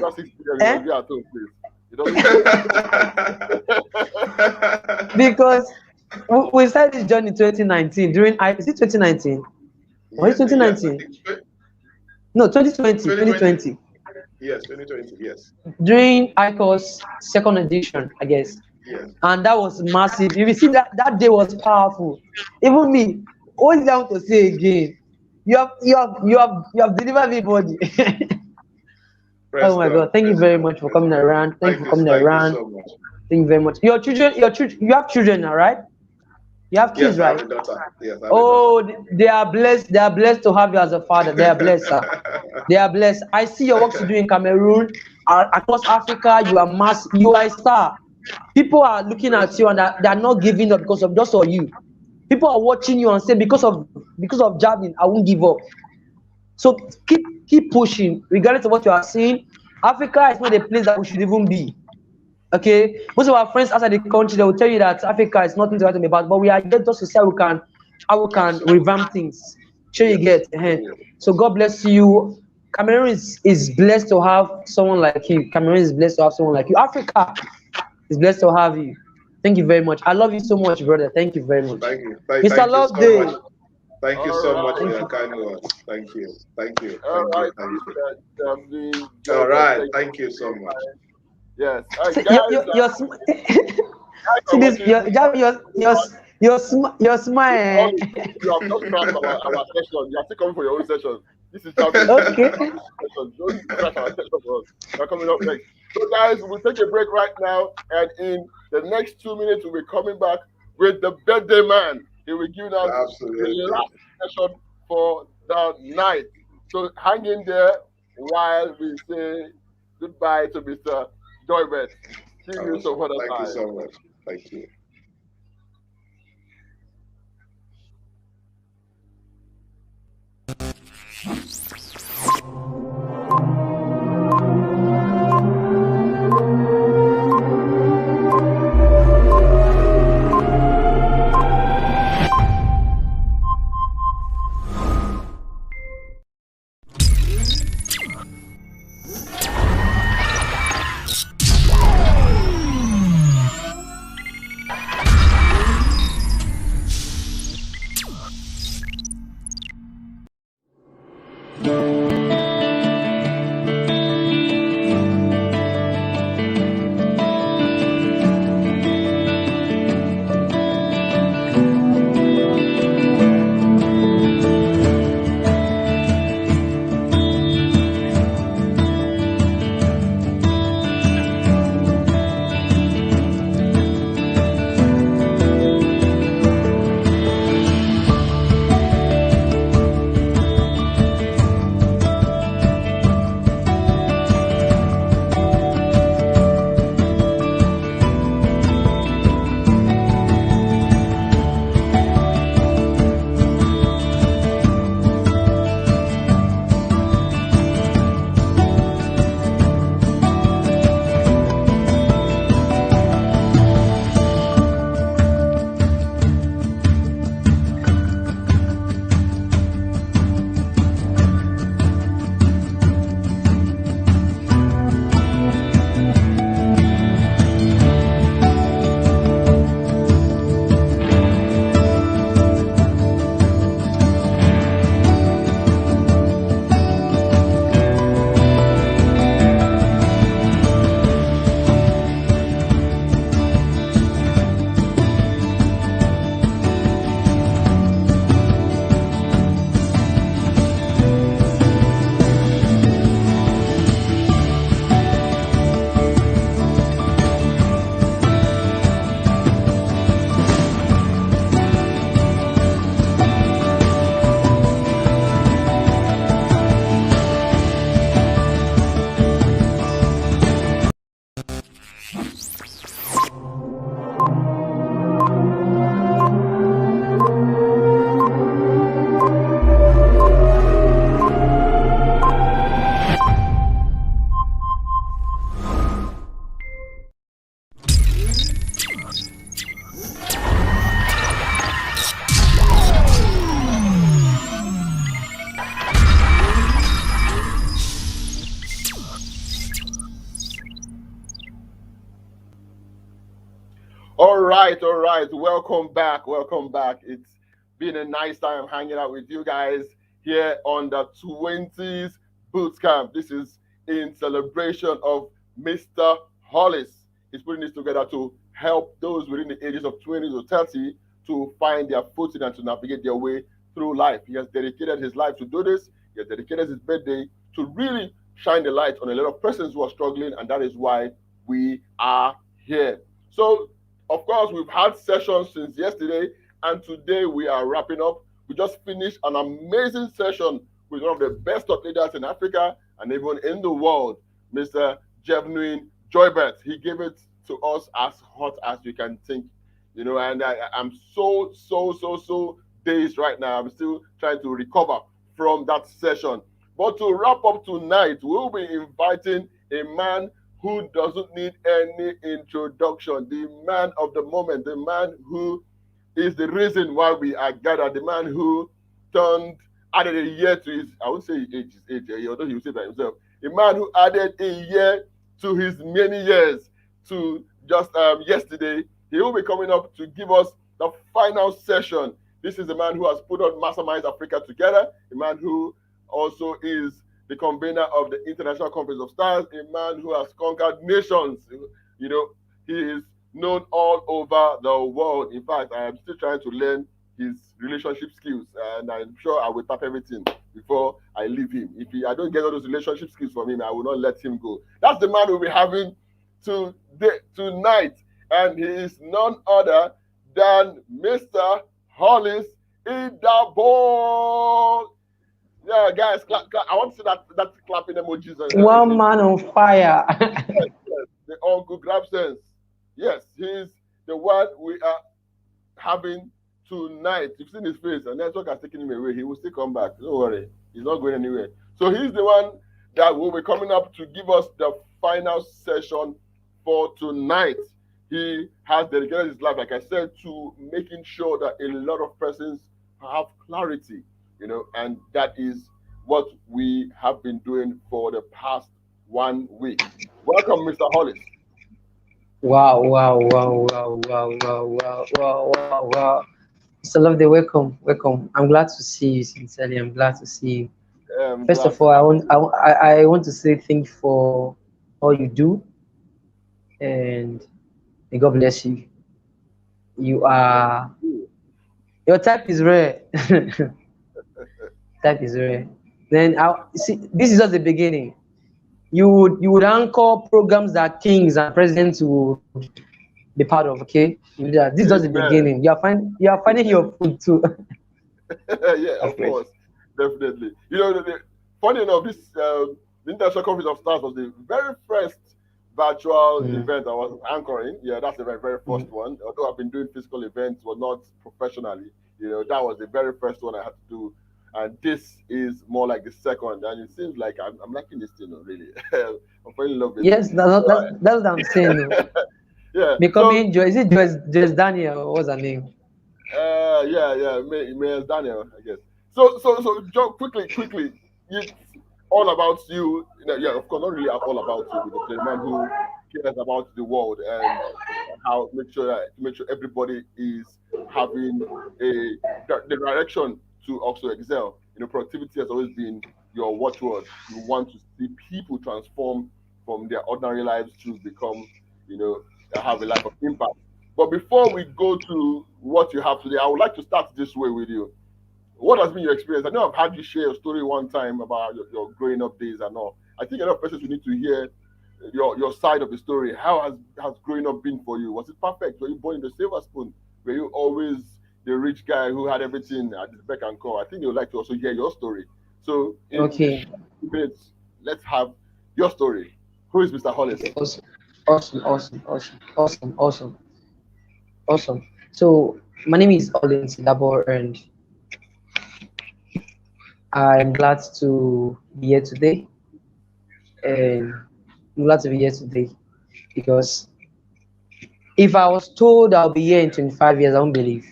because we started this journey in 2019 during is it 2019? Or is it 2019? No, 2020. Yes, 2020, yes. During ICO's second edition, I guess. Yes. And that was massive. If you see that day was powerful. Even me, what is I want to say again? You have delivered everybody. Oh my God! Thank you very much for coming around. Thank you for coming around. So much. Thank you very much. Your children, you have children now, right? You have kids, yes, I right? have a daughter. Yes, I have oh, a daughter. they are blessed. They are blessed to have you as a father. They are blessed, sir. They are blessed. I see your work you do in Cameroon, across Africa. You are a star. People are looking at you and they are not giving up because of just for you. People are watching you and say because of Javin, I won't give up. So keep pushing, regardless of what you are seeing. Africa is not a place that we should even be. Okay, most of our friends outside the country, they will tell you that Africa is nothing to write about, but we are here just to see how we can revamp things. Sure, you get ahead. So God bless you. Cameroon is blessed to have someone like you. Cameroon is blessed to have someone like you. Africa is blessed to have you. Thank you very much. I love you so much, brother. Thank you very much. Thank you. Mr. Love Day. Thank you so much for your kind words. Thank you. All right. All right. Thank you so much. Yes. Your smile. You have not crashed our session. You are still coming for your own session. This is Champions. Okay. Don't crash our session for us. We're coming up next. So guys, we'll take a break right now, and in the next 2 minutes, we'll be coming back with the birthday man. He will give us the last session for the night. So hang in there while we say goodbye to Mr. Joybert. See you some other time. Thank you so much. Thank you. All right, all right. Welcome back. Welcome back. It's been a nice time hanging out with you guys here on the 20s Bootcamp. This is in celebration of Mr. Hollis. He's putting this together to help those within the ages of 20 to 30 to find their footing and to navigate their way through life. He has dedicated his life to do this. He has dedicated his birthday to really shine the light on a lot of persons who are struggling, and that is why we are here. So of course, we've had sessions since yesterday, and today we are wrapping up. We just finished an amazing session with one of the best thought leaders in Africa and even in the world, Mr. Jevnuin Joybert. He gave it to us as hot as you can think, and I'm so dazed right now. I'm still trying to recover from that session. But to wrap up tonight, we'll be inviting a man who doesn't need any introduction, the man of the moment, the man who is the reason why we are gathered, the man who added a year to his, I won't say his age, although he will say by himself, a man who added a year to his many years to just yesterday. He will be coming up to give us the final session. This is a man who has put on Masterminds Africa together, a man who also is the convener of the International Conference of Stars, a man who has conquered nations. He is known all over the world. In fact, I am still trying to learn his relationship skills, and I'm sure I will tap everything before I leave him. I don't get all those relationship skills from him, I will not let him go. That's the man we'll be having tonight, and he is none other than Mr. Hollis Idabo. Yeah, guys, clap. I want to see that clapping emojis. One man on fire. Yes, the Uncle Grab sense. Yes, he's the one we are having tonight. You've seen his face, and network has taken him away. He will still come back. Don't worry, he's not going anywhere. So he's the one that will be coming up to give us the final session for tonight. He has dedicated his life, like I said, to making sure that a lot of persons have clarity. And that is what we have been doing for the past 1 week. Welcome, Mr. Hollis. Wow, wow, wow, wow, wow, wow, wow, wow, wow, wow. Mr. Lovely, welcome, welcome. I'm glad to see you, sincerely. I'm glad to see you. First of all, I want to say thank you for all you do, and may God bless you. Your type is rare. Type is rare. Then I see. This is just the beginning. You would anchor programs that kings and presidents would be part of. Okay, you do that. This is just the beginning. You are finding your food too. Yeah, of course, definitely. Funny enough, this the International Conference of Stars was the very first virtual event I was anchoring. Yeah, that's the very, very first one. Although I've been doing physical events, but not professionally. That was the very first one I had to do. And this is more like the second, and it seems like I'm liking this thing, really. I'm falling in love with it. Yes, that's what I'm saying. Yeah. Becoming Joyce, is it Joyce Daniel? What's her name? Yeah, May Daniel, I guess. So, John, quickly, it's all about you. Yeah, of course, not really all about you, because the man who cares about the world and how make sure everybody is having the direction to also excel. Productivity has always been your watchword. You want to see people transform from their ordinary lives to become, have a life of impact. But before we go to what you have today, I would like to start this way with you. What has been your experience? I know I've had you share a story one time about your growing up days and all. I think a lot of persons will need to hear your side of the story. How has growing up been for you? Was it perfect? Were you born in the silver spoon? Were you always the rich guy who had everything at his beck and call? I think they would like to also hear your story. So in 2 minutes, let's have your story. Who is Mr. Hollis? Okay, awesome. So my name is Olin Sidabo, and I'm glad to be here today. And I'm glad to be here today because if I was told I'll be here in 25 years, I won't believe.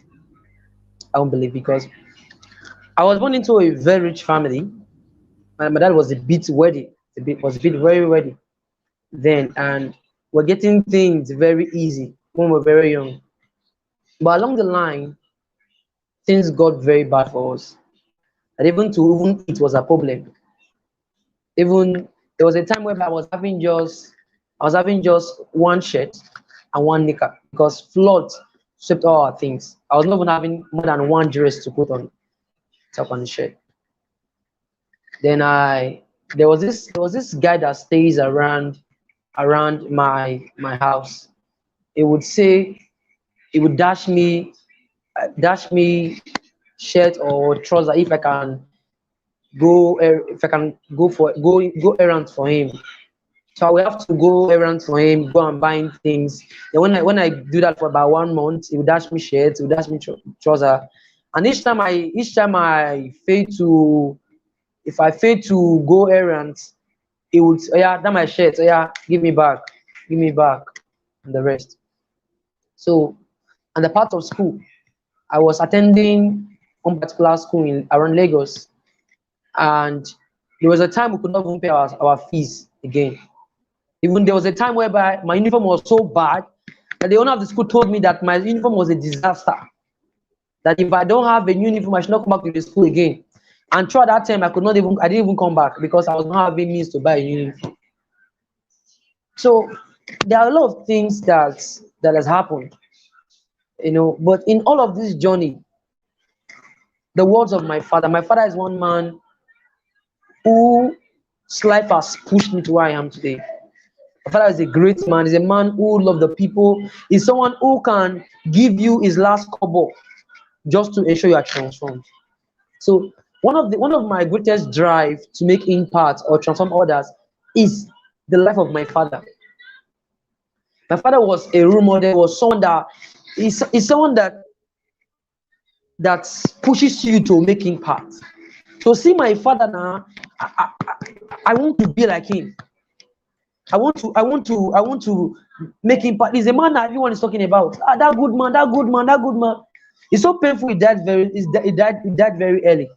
Because I was born into a very rich family. My dad was a bit wealthy, was a bit very wealthy then, and we're getting things very easy. when we were very young. But along the line, things got very bad for us. And even eat was a problem. Even there was a time where I was having just one shirt and one knicker because flood swept all our things. I was not even having more than one dress to put on top on the shirt. Then I there was this guy that stays around my house. He would say he would dash me shirt or trouser if I can if I can go errands for him. So I will have to go errands for him, go and buying things. Then when I do that for about 1 month, he will dash me shirts, he will dash me trouser. And each time I fail to if I fail to go errands, he would, oh yeah, that my shirt, oh yeah, give me back, and the rest. So, and the part of school, I was attending one particular school in around Lagos, and there was a time we could not even pay our fees again. Even there was a time whereby my uniform was so bad that the owner of the school told me that my uniform was a disaster. That if I don't have a new uniform, I should not come back to the school again. And throughout that time, I didn't even come back because I was not having means to buy a new uniform. So there are a lot of things that has happened, But in all of this journey, the words of my father is one man whose life has pushed me to where I am today. My father is a great man. He's a man who loves the people. He's someone who can give you his last kobo just to ensure you are transformed. So one of my greatest drive to make impact or transform others is the life of my father. My father was a role model, was someone that is someone that pushes you to make impact. So see my father now, I want to be like him. I want to make impact. He's a man that everyone is talking about. That good man, that good man, that good man. It's so painful. He died very early.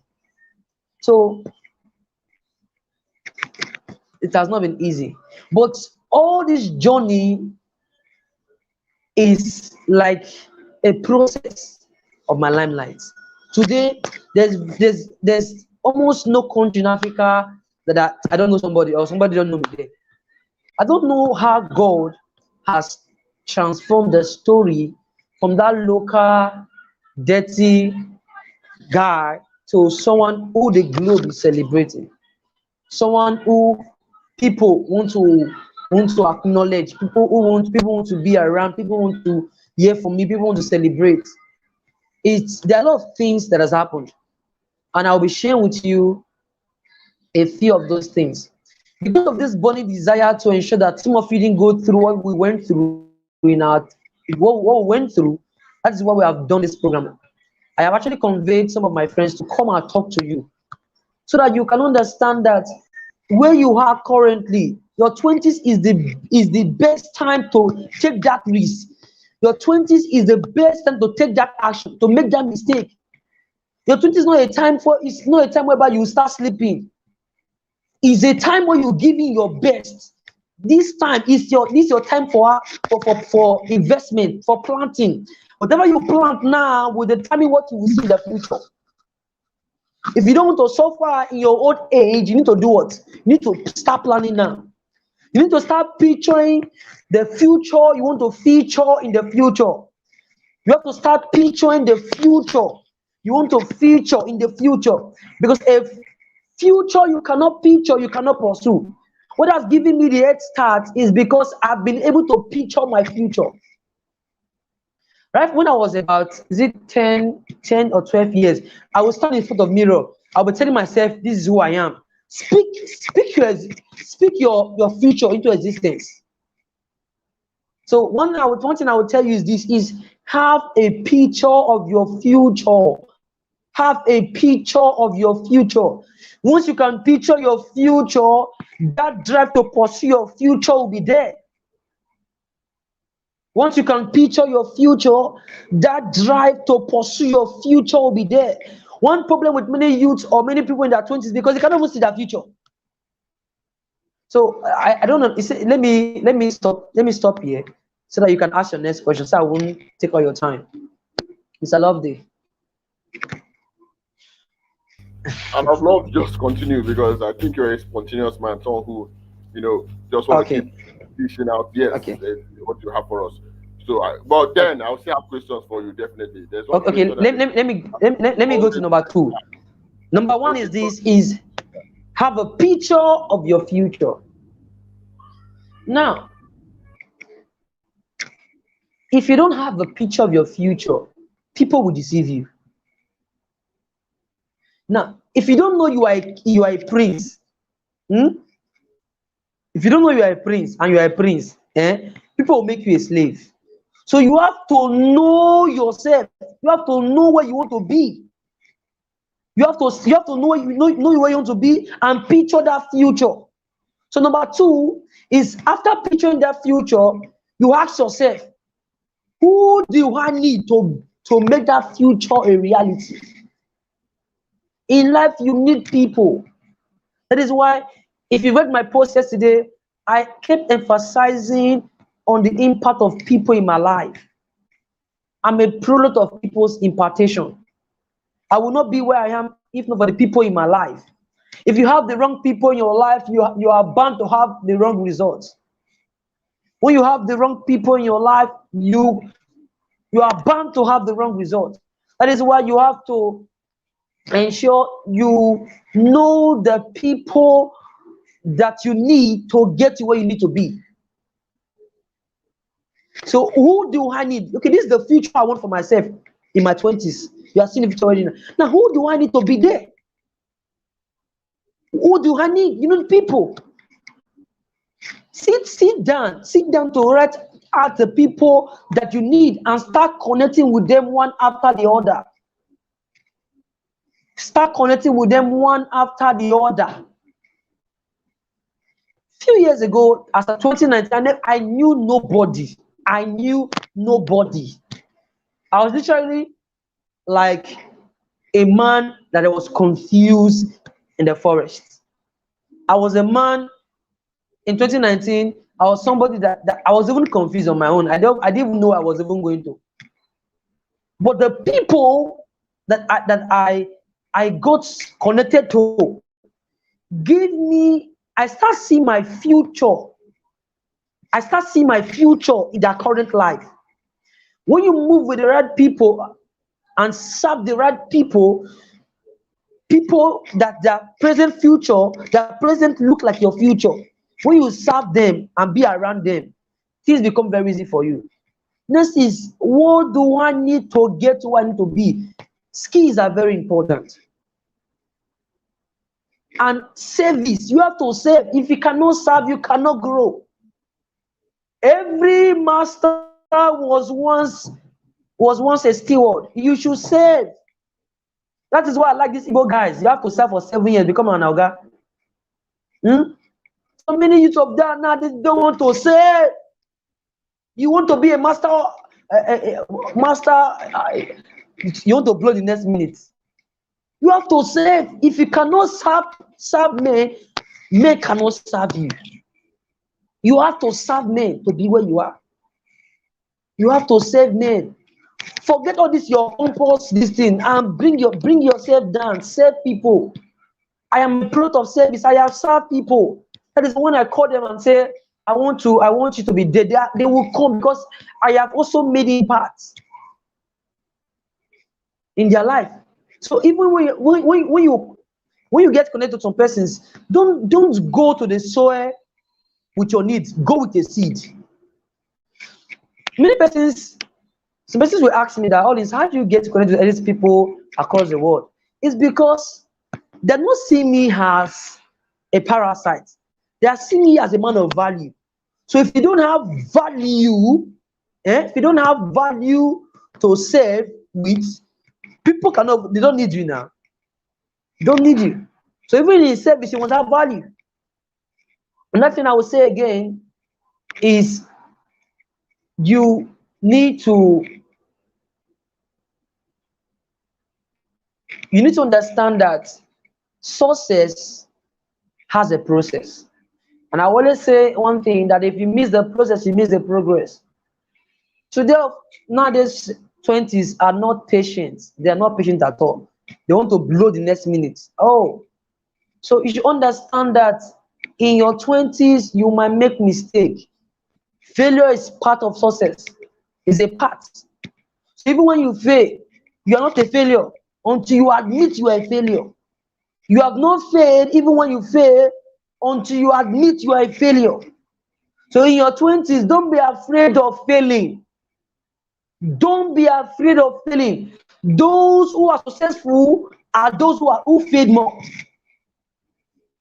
So it has not been easy. But all this journey is like a process of my limelight. Today, there's almost no country in Africa that I don't know somebody or somebody don't know me there. I don't know how God has transformed the story from that local dirty guy to someone who the globe is celebrating, someone who people want to acknowledge, people want to be around, people want to hear from me, people want to celebrate. There are a lot of things that has happened, and I'll be sharing with you a few of those things. Because of this burning desire to ensure that some of you didn't go through what we went through what we went through, that is why we have done this program. I have actually conveyed some of my friends to come and talk to you so that you can understand that where you are currently, your 20s is the best time to take that risk. Your 20s is the best time to take that action, to make that mistake. Your 20s is it's not a time whereby you start sleeping. It's a time where you're giving your best. This time is your time for investment, for planting. Whatever you plant now will determine what you will see in the future. If you don't want to suffer in your old age, you need to do what? You need to start planning now. You need to start picturing the future you want to feature in the future. You have to start picturing the future you want to feature in the future. Because if future you cannot picture, you cannot pursue. What has given me the head start is because I've been able to picture my future. Right when I was about 10 or 12 years, I would stand in front of mirror. I would be telling myself, this is who I am. Speak your future into existence. So one thing I would tell you is this: is have a picture of your future. Have a picture of your future. Once you can picture your future, that drive to pursue your future will be there. Once you can picture your future, that drive to pursue your future will be there. One problem with many youths or many people in their 20s is because they cannot even see their future. So I don't know. Let me stop here. so that you can ask your next question, so I won't take all your time. Mr. Loveday. And I'd love to just continue because I think you're a spontaneous man, someone who, just want to keep Okay. dishing out, yes, Okay. what you have for us. So, but then I'll still have questions for you, definitely. There's one Okay. question that Let me go to always, number two. Number one okay, is this: is have a picture of your future. Now, if you don't have a picture of your future, people will deceive you. Now, if you don't know you are a prince, hmm? If you don't know you are a prince and you are a prince, people will make you a slave. So you have to know yourself. You have to know where you want to be. You have to know where you want to be and picture that future. So number two is after picturing that future, you ask yourself, who do I need to make that future a reality? In life, you need people. That is why, if you read my post yesterday, I kept emphasizing on the impact of people in my life. I'm a product of people's impartation. I will not be where I am if not for the people in my life. If you have the wrong people in your life, you are bound to have the wrong results. When you have the wrong people in your life, you are bound to have the wrong results. That is why you have to ensure you know the people that you need to get to where you need to be. So who do I need? Okay, this is the future I want for myself in my 20s. You are seeing the future already. Now, who do I need to be there? Who do I need? You know, people. Sit down to write out the people that you need and start connecting with them one after the other. Start connecting with them one after the other. Few years ago, as a 2019, I knew nobody. I knew nobody. I was literally like a man that was confused in the forest. I was a man in 2019. I was somebody that I was even confused on my own. I didn't even know I was even going to. But the people that I got connected to gave me. I start seeing my future. I start seeing my future in their current life. When you move with the right people and serve the right people that their present look like your future. When you serve them and be around them, things become very easy for you. Next is, what do I need to get to where I need to be? Skills are very important. And service, you have to serve. If you cannot serve, you cannot grow. Every master was once a steward. You should serve. That is why I like these Igbo guys. You have to serve for 7 years, become an Oga. So many youth of that now, they don't want to serve. You want to be a master, you want to blow the next minute. You have to serve. If you cannot serve men, men cannot serve you. You have to serve men to be where you are. You have to serve men. Forget all this your purpose, this thing, and bring yourself down. Serve people. I am a product of service. I have served people. That is when I call them and say, I want you to be there. They will come because I have also made impacts in their life. So even when you get connected to some persons, don't go to the soil with your needs. Go with a seed. Some persons will ask me that, all this, how do you get connected to these people across the world? It's because they're not seeing me as a parasite. They are seeing me as a man of value. So if you don't have value, if you don't have value to serve with, they don't need you now. They don't need you. So even in service, you must have value. Another thing I will say again is you need to understand that success has a process. And I always say one thing, that if you miss the process, you miss the progress. Today, nowadays, 20s are not patient. They are not patient at all. They want to blow the next minute. Oh, so you should understand that in your 20s, you might make mistake. Failure is part of success. It's a part. So even when you fail, you are not a failure until you admit you are a failure. You have not failed even when you fail until you admit you are a failure. So in your 20s, don't be afraid of failing. Don't be afraid of failing. Those who are successful are those who failed more.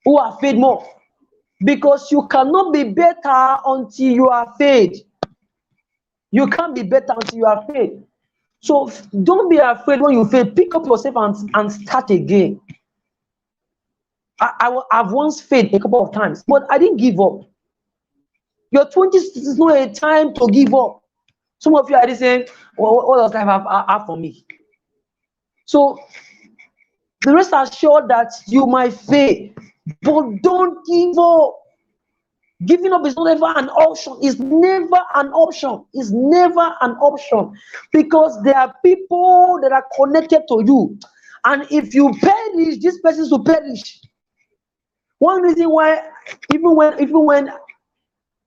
Who are failed more. Because you cannot be better until you are failed. You can't be better until you are failed. So don't be afraid when you fail. Pick up yourself and start again. I've once failed a couple of times, but I didn't give up. Your 20s is not a time to give up. Some of you are saying, well, what does life have for me? So the rest assured that you might fail, but don't give up. Giving up is never an option. It's never an option. It's never an option, because there are people that are connected to you, and if you perish, this person will perish. One reason why, even when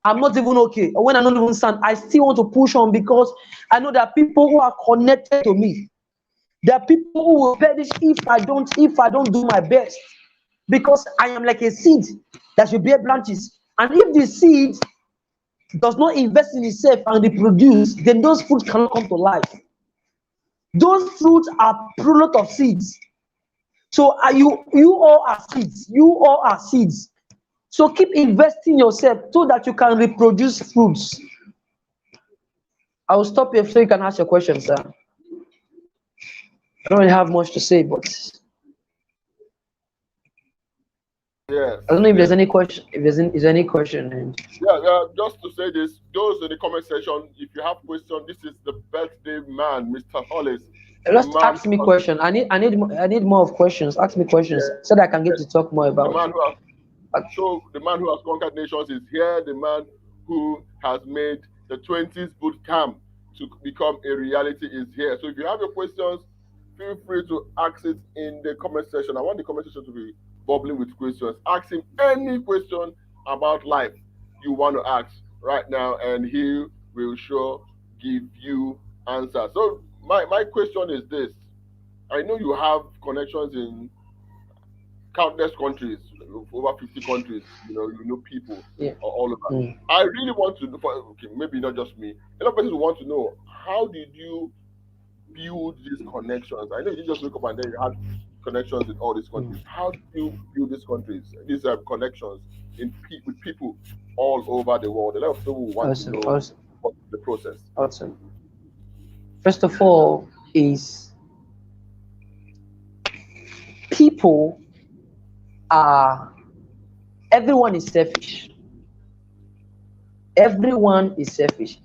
I'm not even okay, or when I'm not even stand, I still want to push on, because I know there are people who are connected to me. There are people who will perish if I don't do my best, because I am like a seed that should bear branches. And if the seed does not invest in itself and reproduce, then those fruits cannot come to life. Those fruits are product of seeds. So you all are seeds. You all are seeds. So keep investing yourself so that you can reproduce fruits. I will stop here so you can ask your questions, sir. I don't really have much to say, but Yes, I don't know if there's yes. any question. If there's any question, and Yeah, just to say this, those in the comment section, if you have questions, this is the birthday man, Mr. Hollis, the just man ask me who has, question. I need more of questions. Ask me questions yeah, so that I can get to talk more the about. man who has show the man who has conquered nations is here. The man who has made the 20s boot camp to become a reality is here. So if you have your questions, feel free to ask it in the comment section. I want the comment section to be bubbling with questions. Ask him any question about life you want to ask right now, and he will sure give you answers. So my question is this. I know you have connections in countless countries, over 50 countries. You know people Yeah. all over. I really want to know, okay, maybe not just me. A lot of people want to know, how did you build these connections? I know you just wake up and then you had connections in all these countries. How do you build these connections with people all over the world? A lot of people want to Awesome. know Awesome. what the process. Awesome. First of all, is people are everyone is selfish. Everyone is selfish.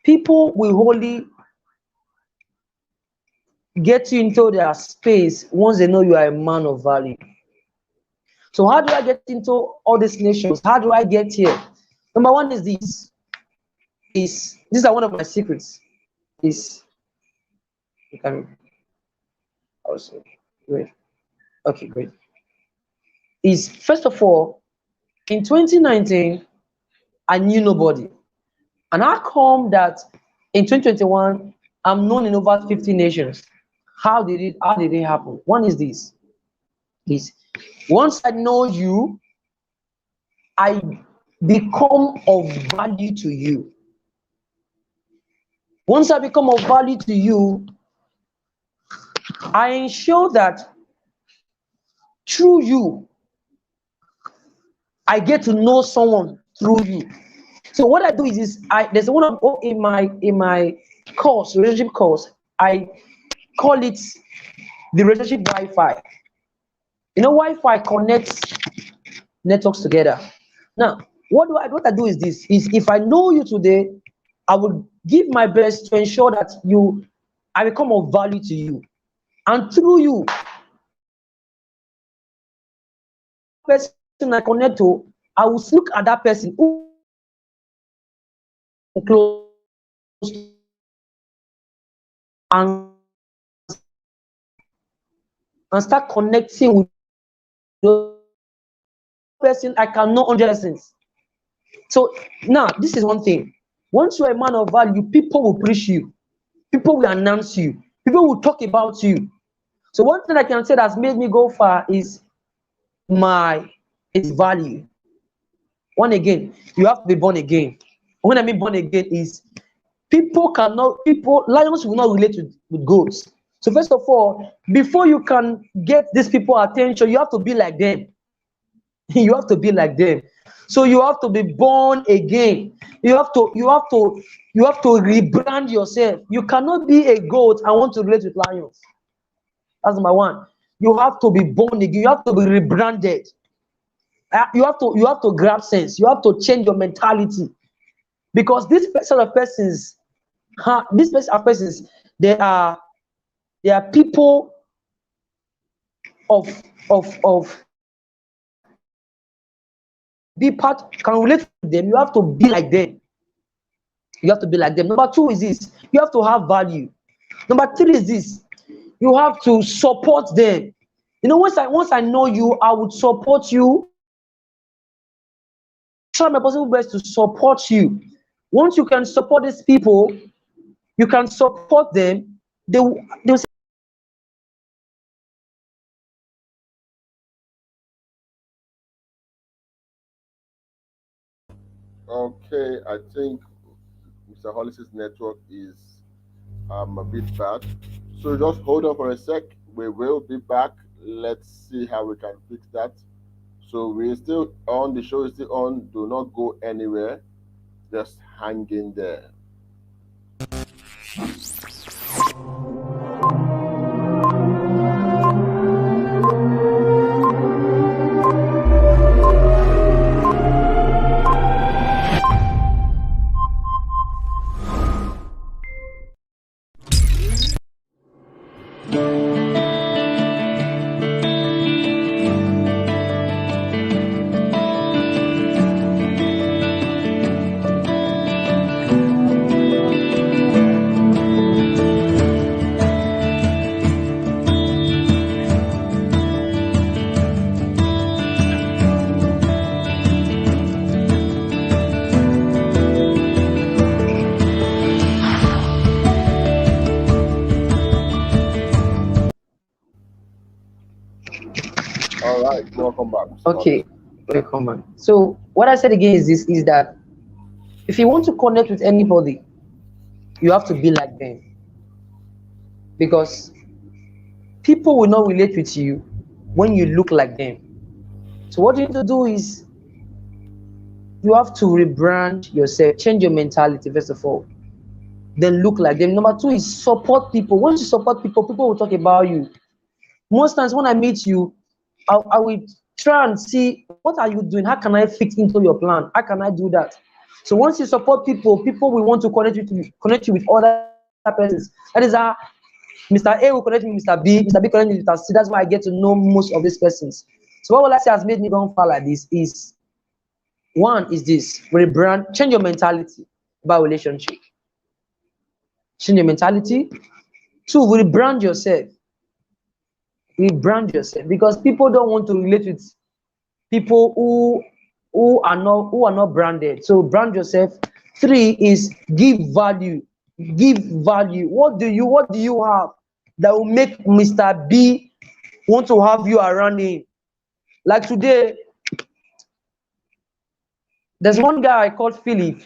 People will only get you into their space once they know you are a man of value. So how do I get into all these nations? How do I get here? Number one is this. These are one of my secrets. Is you can also great. Okay, great. Is first of all, in 2019, I knew nobody. And how come that in 2021 I'm known in over 50 nations? How did it happen? One is this. Is once I know you, I become of value to you. Once I become of value to you, I ensure that through you, I get to know someone through you. So what I do is there's one of in my course, relationship course, I call it the relationship Wi-Fi. Wi-Fi connects networks together. Now, what I do is this: is if I know you today, I will give my best to ensure that I become of value to you, and through you, person I connect to, I will look at that person who is close to me. and start connecting with those person. I can know 100 persons. So now this is one thing. Once you're a man of value, people will preach you, people will announce you, people will talk about you. So one thing I can say that's made me go far is value. One again, you have to be born again. When I mean born again is lions will not relate with goats. So first of all, before you can get these people attention, you have to be like them. You have to be like them. So you have to be born again. You have to rebrand yourself. You cannot be a goat and want to relate with lions. That's number one. You have to be born again. You have to be rebranded. You have to grab sense. You have to change your mentality, because this sort of persons, they are people of be part can relate with them. You have to be like them. You have to be like them. Number two is this: you have to have value. Number three is this: you have to support them. Once I know you, I would support you. Try my possible best to support you. Once you can support these people, you can support them. They'll say, Okay, I think Mr. Hollis's network is a bit bad. So just hold on for a sec. We will be back. Let's see how we can fix that. So we're still on. The show is still on. Do not go anywhere. Just hang in there. All right, welcome back, Mr. okay, Hollis. welcome on. So what I said again is this: is that if you want to connect with anybody, you have to be like them, because people will not relate with you when you look like them. So what you need to do is you have to rebrand yourself, change your mentality first of all, then look like them. Number two is support people. Once you support people, people will talk about you. Most times when I meet you, I will try and see what are you doing, how can I fit into your plan, how can I do that. So once you support people, people will want to connect you with other persons. That is how Mr. A will connect me with Mr. B connect me with Mr. C. That's why I get to know most of these persons. So what will I say has made me go far like this is, one is this: rebrand, change your mentality about relationship. Change your mentality. Two, rebrand yourself. Rebrand yourself, because people don't want to relate with people who are not branded. So brand yourself. Three is give value. Give value. What do you have that will make Mr. B want to have you around him? Like today, there's one guy I called Philip.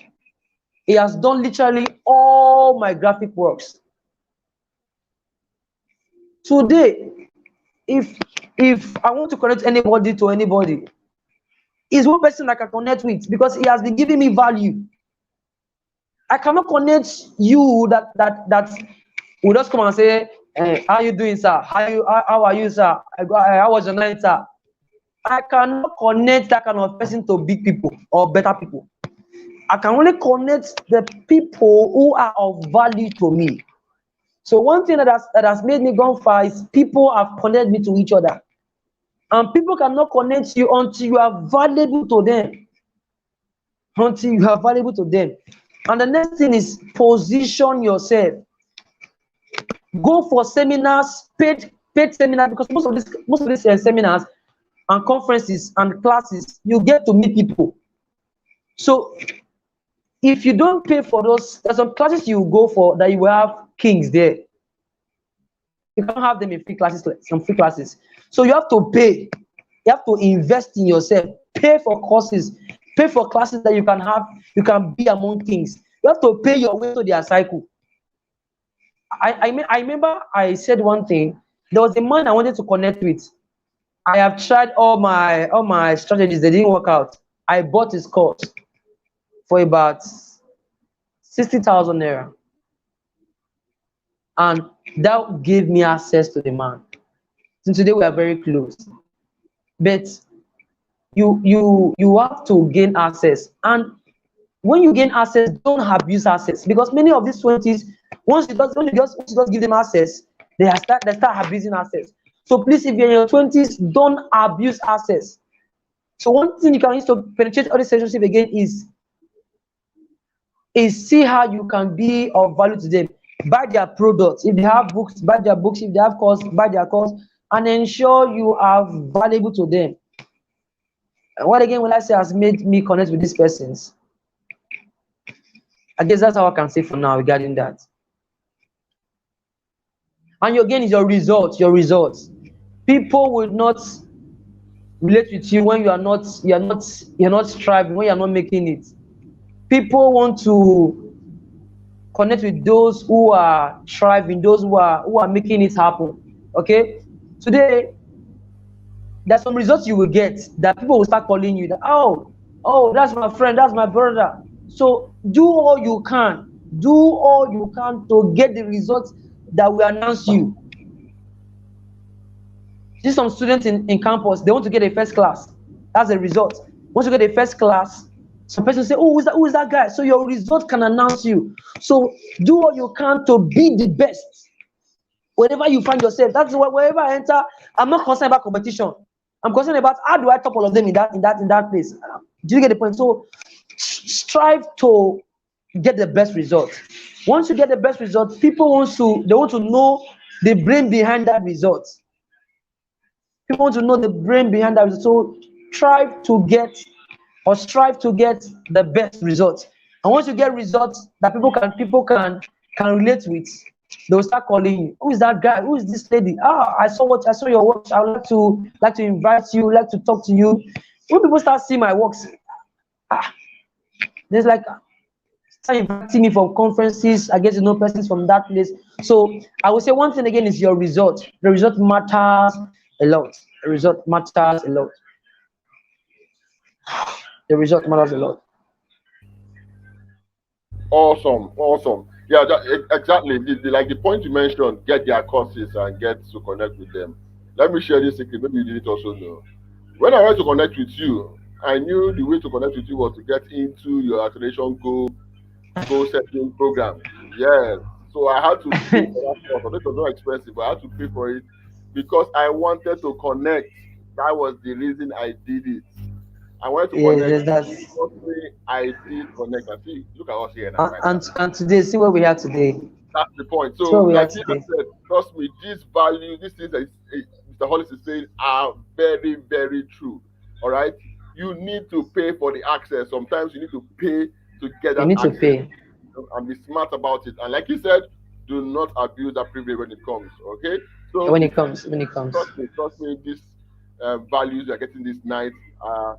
He has done literally all my graphic works. Today, if I want to connect anybody to anybody, he's one person I can connect with because he has been giving me value. I cannot connect you that will just come and say, how you doing, sir? How are you, sir? How was your night, sir? I cannot connect that kind of person to big people or better people. I can only connect the people who are of value to me. So one thing that has made me go far is people have connected me to each other. And people cannot connect you until you are valuable to them. Until you are valuable to them. And the next thing is position yourself. Go for seminars, paid seminars, because most of these seminars and conferences and classes, you get to meet people. So if you don't pay for those, there's some classes you go for that you will have kings there. You can't have them in free classes, like some free classes. So you have to pay. You have to invest in yourself. Pay for courses. Pay for classes that you can have. You can be among kings. You have to pay your way to their cycle. I remember I said one thing. There was a man I wanted to connect with. I have tried all my strategies. They didn't work out. I bought his course for about 60,000 naira, and that gave me access to the man. Since today we are very close, but you have to gain access, and when you gain access, don't abuse access, because many of these twenties, once you just give them access, they start abusing access. So please, if you're in your twenties, don't abuse access. So one thing you can use to penetrate all this relationship again is see how you can be of value to them. Buy their products. If they have books, buy their books. If they have course, buy their course, and ensure you are valuable to them. And what again will I say has made me connect with these persons? I guess that's how I can say for now regarding that. And again, is your results. Your results. People will not relate with you when you're not striving, when you're not making it. People want to connect with those who are striving, those who are making it happen. Okay, today there's some results you will get that people will start calling you that, oh, that's my friend, that's my brother. So do all you can to get the results that will announce you. See some students in campus, they want to get a first class. That's the result. Once you get a first class, some person say, oh, who is that guy? So your result can announce you. So do all you can to be the best. Wherever you find yourself, that's why wherever I enter, I'm not concerned about competition. I'm concerned about how do I top all of them in that place. Do you get the point? So strive to get the best result. Once you get the best result, people want to know the brain behind that result. People want to know the brain behind that result. So strive to get the best results. And once you get results that people can relate with, they will start calling you. Who is that guy? Who is this lady? I saw your work. I would like to invite you, like to talk to you. When people start seeing my works, there's like start inviting me for conferences. I get to know persons from that place. So I will say one thing again is your result. The result matters a lot. The result matters a lot. The result matters a lot. Awesome. Yeah, exactly. Like the point you mentioned, get their courses and get to connect with them. Let me share this secret. Maybe you didn't also know. When I went to connect with you, I knew the way to connect with you was to get into your accreditation goal setting program. Yes. So I had to pay for that course. Although it was not expensive, but I had to pay for it because I wanted to connect. That was the reason I did it. I wanted to Yes, connect. yes, that's Trust me, I did connect. And see, look at us here now, right now. and today, see where we are today. That's the point. See where So, we are like you today. said, trust me, these values, these things that Mr. Hollis is saying are very, very true. All right. You need to pay for the access. Sometimes you need to pay to get You that need to access, pay and be smart about it. And like you said, do not abuse that privilege when it comes. Okay. So when if it comes. When it comes. trust me, these values you are getting this night are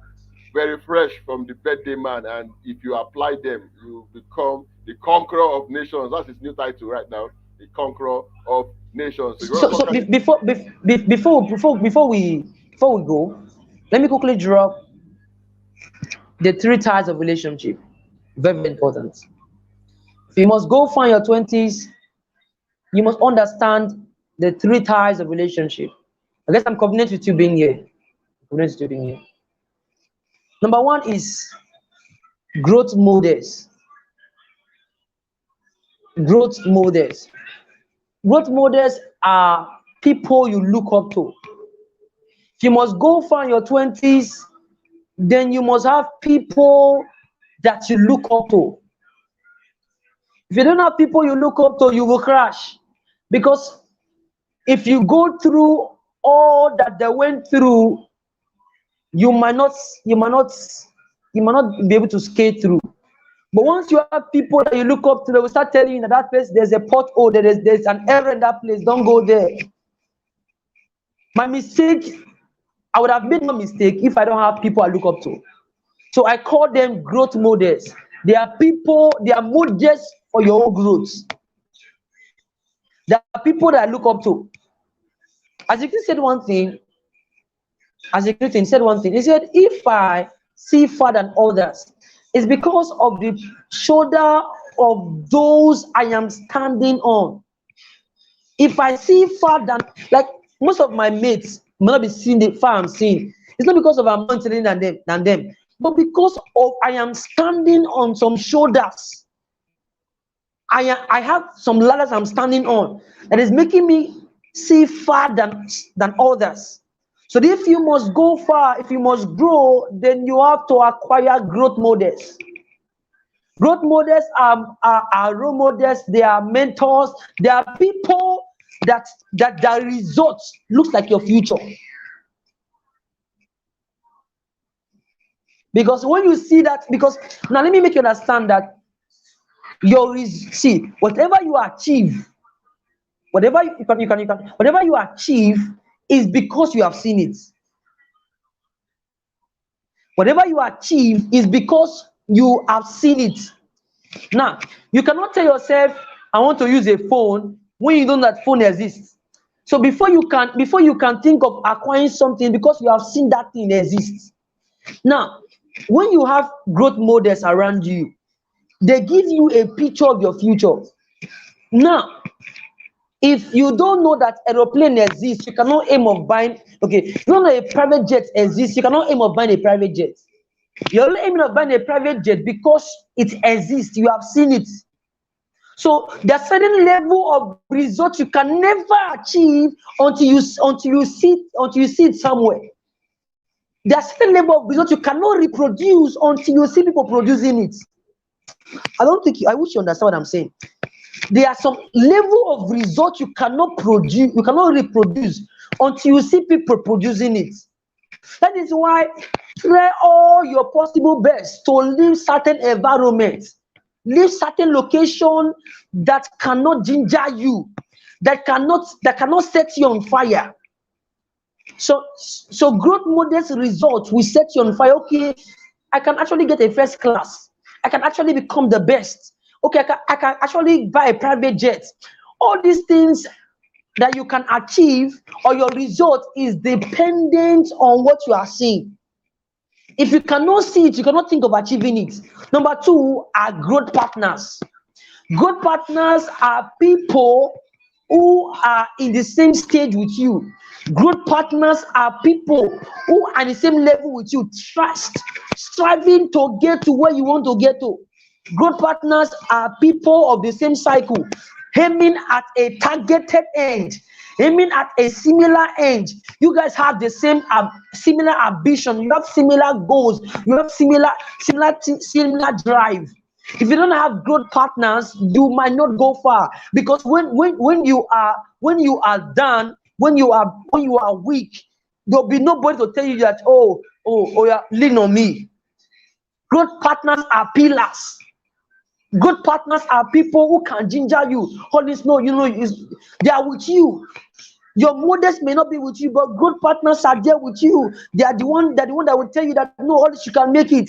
very fresh from the birthday man, and if you apply them, you become the conqueror of nations. That's his new title right now, the conqueror of nations. So you want to So conquer. before we go, let me quickly drop the three types of relationship. Very, very important. If you must go find your twenties, you must understand the three types of relationship. I guess I'm covenant with you being here. Covenant with you being here. Number one is growth models. Growth models. Growth models are people you look up to. If you must go find your twenties, then you must have people that you look up to. If you don't have people you look up to, you will crash. Because if you go through all that they went through, you might not be able to skate through. But once you have people that you look up to, they will start telling you that place there's a pothole, there's an error in that place, don't go there. My mistake, I would have made no mistake if I don't have people I look up to. So I call them growth models. They are people, they are models for your own growth. There are people that I look up to. As you said one thing, he said, if I see far than others, it's because of the shoulder of those I am standing on. If I see far than, like most of my mates may not be seeing the far I'm seeing. It's not because of I'm more intelligent than them, but because of I am standing on some shoulders. I have some ladders I'm standing on that is making me see far than others. So if you must go far, if you must grow, then you have to acquire growth models. Growth models are role models, they are mentors, they are people that the results looks like your future. Because when you see that, because now let me make you understand that whatever you achieve, whatever you achieve is because you have seen it. Whatever you achieve is because you have seen it. Now, you cannot tell yourself, I want to use a phone when you know that phone exists. So before you can think of acquiring something, because you have seen that thing exist. Now, when you have growth models around you, they give you a picture of your future. Now, if you don't know that aeroplane exists, you cannot aim of buying. Okay, you don't know a private jet exists, you cannot aim of buying a private jet. You're only aiming of buying a private jet because it exists. You have seen it. So there's a certain level of results you can never achieve until you see it somewhere. There's a certain level of results you cannot reproduce until you see people producing it. I wish you understand what I'm saying. There are some level of results you cannot produce, you cannot reproduce until you see people producing it. That is why try all your possible best to leave certain environments, leave certain location that cannot ginger you, that cannot set you on fire. So growth models results will set you on fire. Okay, I can actually get a first class. I can actually become the best. Okay, I can actually buy a private jet. All these things that you can achieve or your result is dependent on what you are seeing. If you cannot see it, you cannot think of achieving it. Number two are growth partners. Growth partners are people who are in the same stage with you. Growth partners are people who are in the same level with you, striving to get to where you want to get to. Growth partners are people of the same cycle, aiming at a targeted end, aiming at a similar end. You guys have the same similar ambition, you have similar goals, you have similar drive. If you don't have growth partners, you might not go far, because when you are done, when you are weak, there'll be nobody to tell you that yeah, lean on me. Growth partners are pillars. Good partners are people who can ginger you. All this, they are with you. Your models may not be with you, but good partners are there with you. They are the one that will tell you that no, all this, you can make it.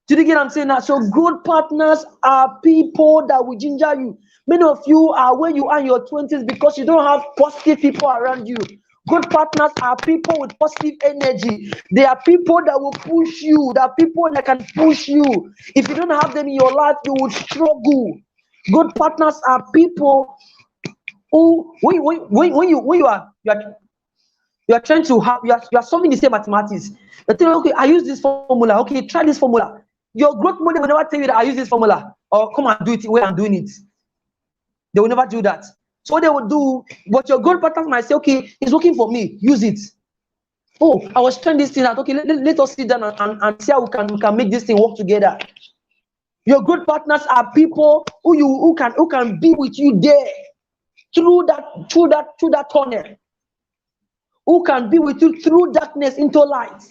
Do you get what I'm saying now? So good partners are people that will ginger you. Many of you are where you are in your 20s because you don't have positive people around you. Good partners are people with positive energy. They are people that will push you. They are people that can push you. If you don't have them in your life, you would struggle. Good partners are people who, when you are trying to have, you are solving the same mathematics. You're telling, okay, I use this formula. Okay, try this formula. Your growth model will never tell you that I use this formula or come and do it the way I'm doing it. They will never do that. So what they will do, but your growth partners might say, okay, it's working for me, use it. Oh, I was trying this thing out. Okay, let us sit down and see how we can make this thing work together. Your growth partners are people who can be with you there through that tunnel, who can be with you through darkness into light.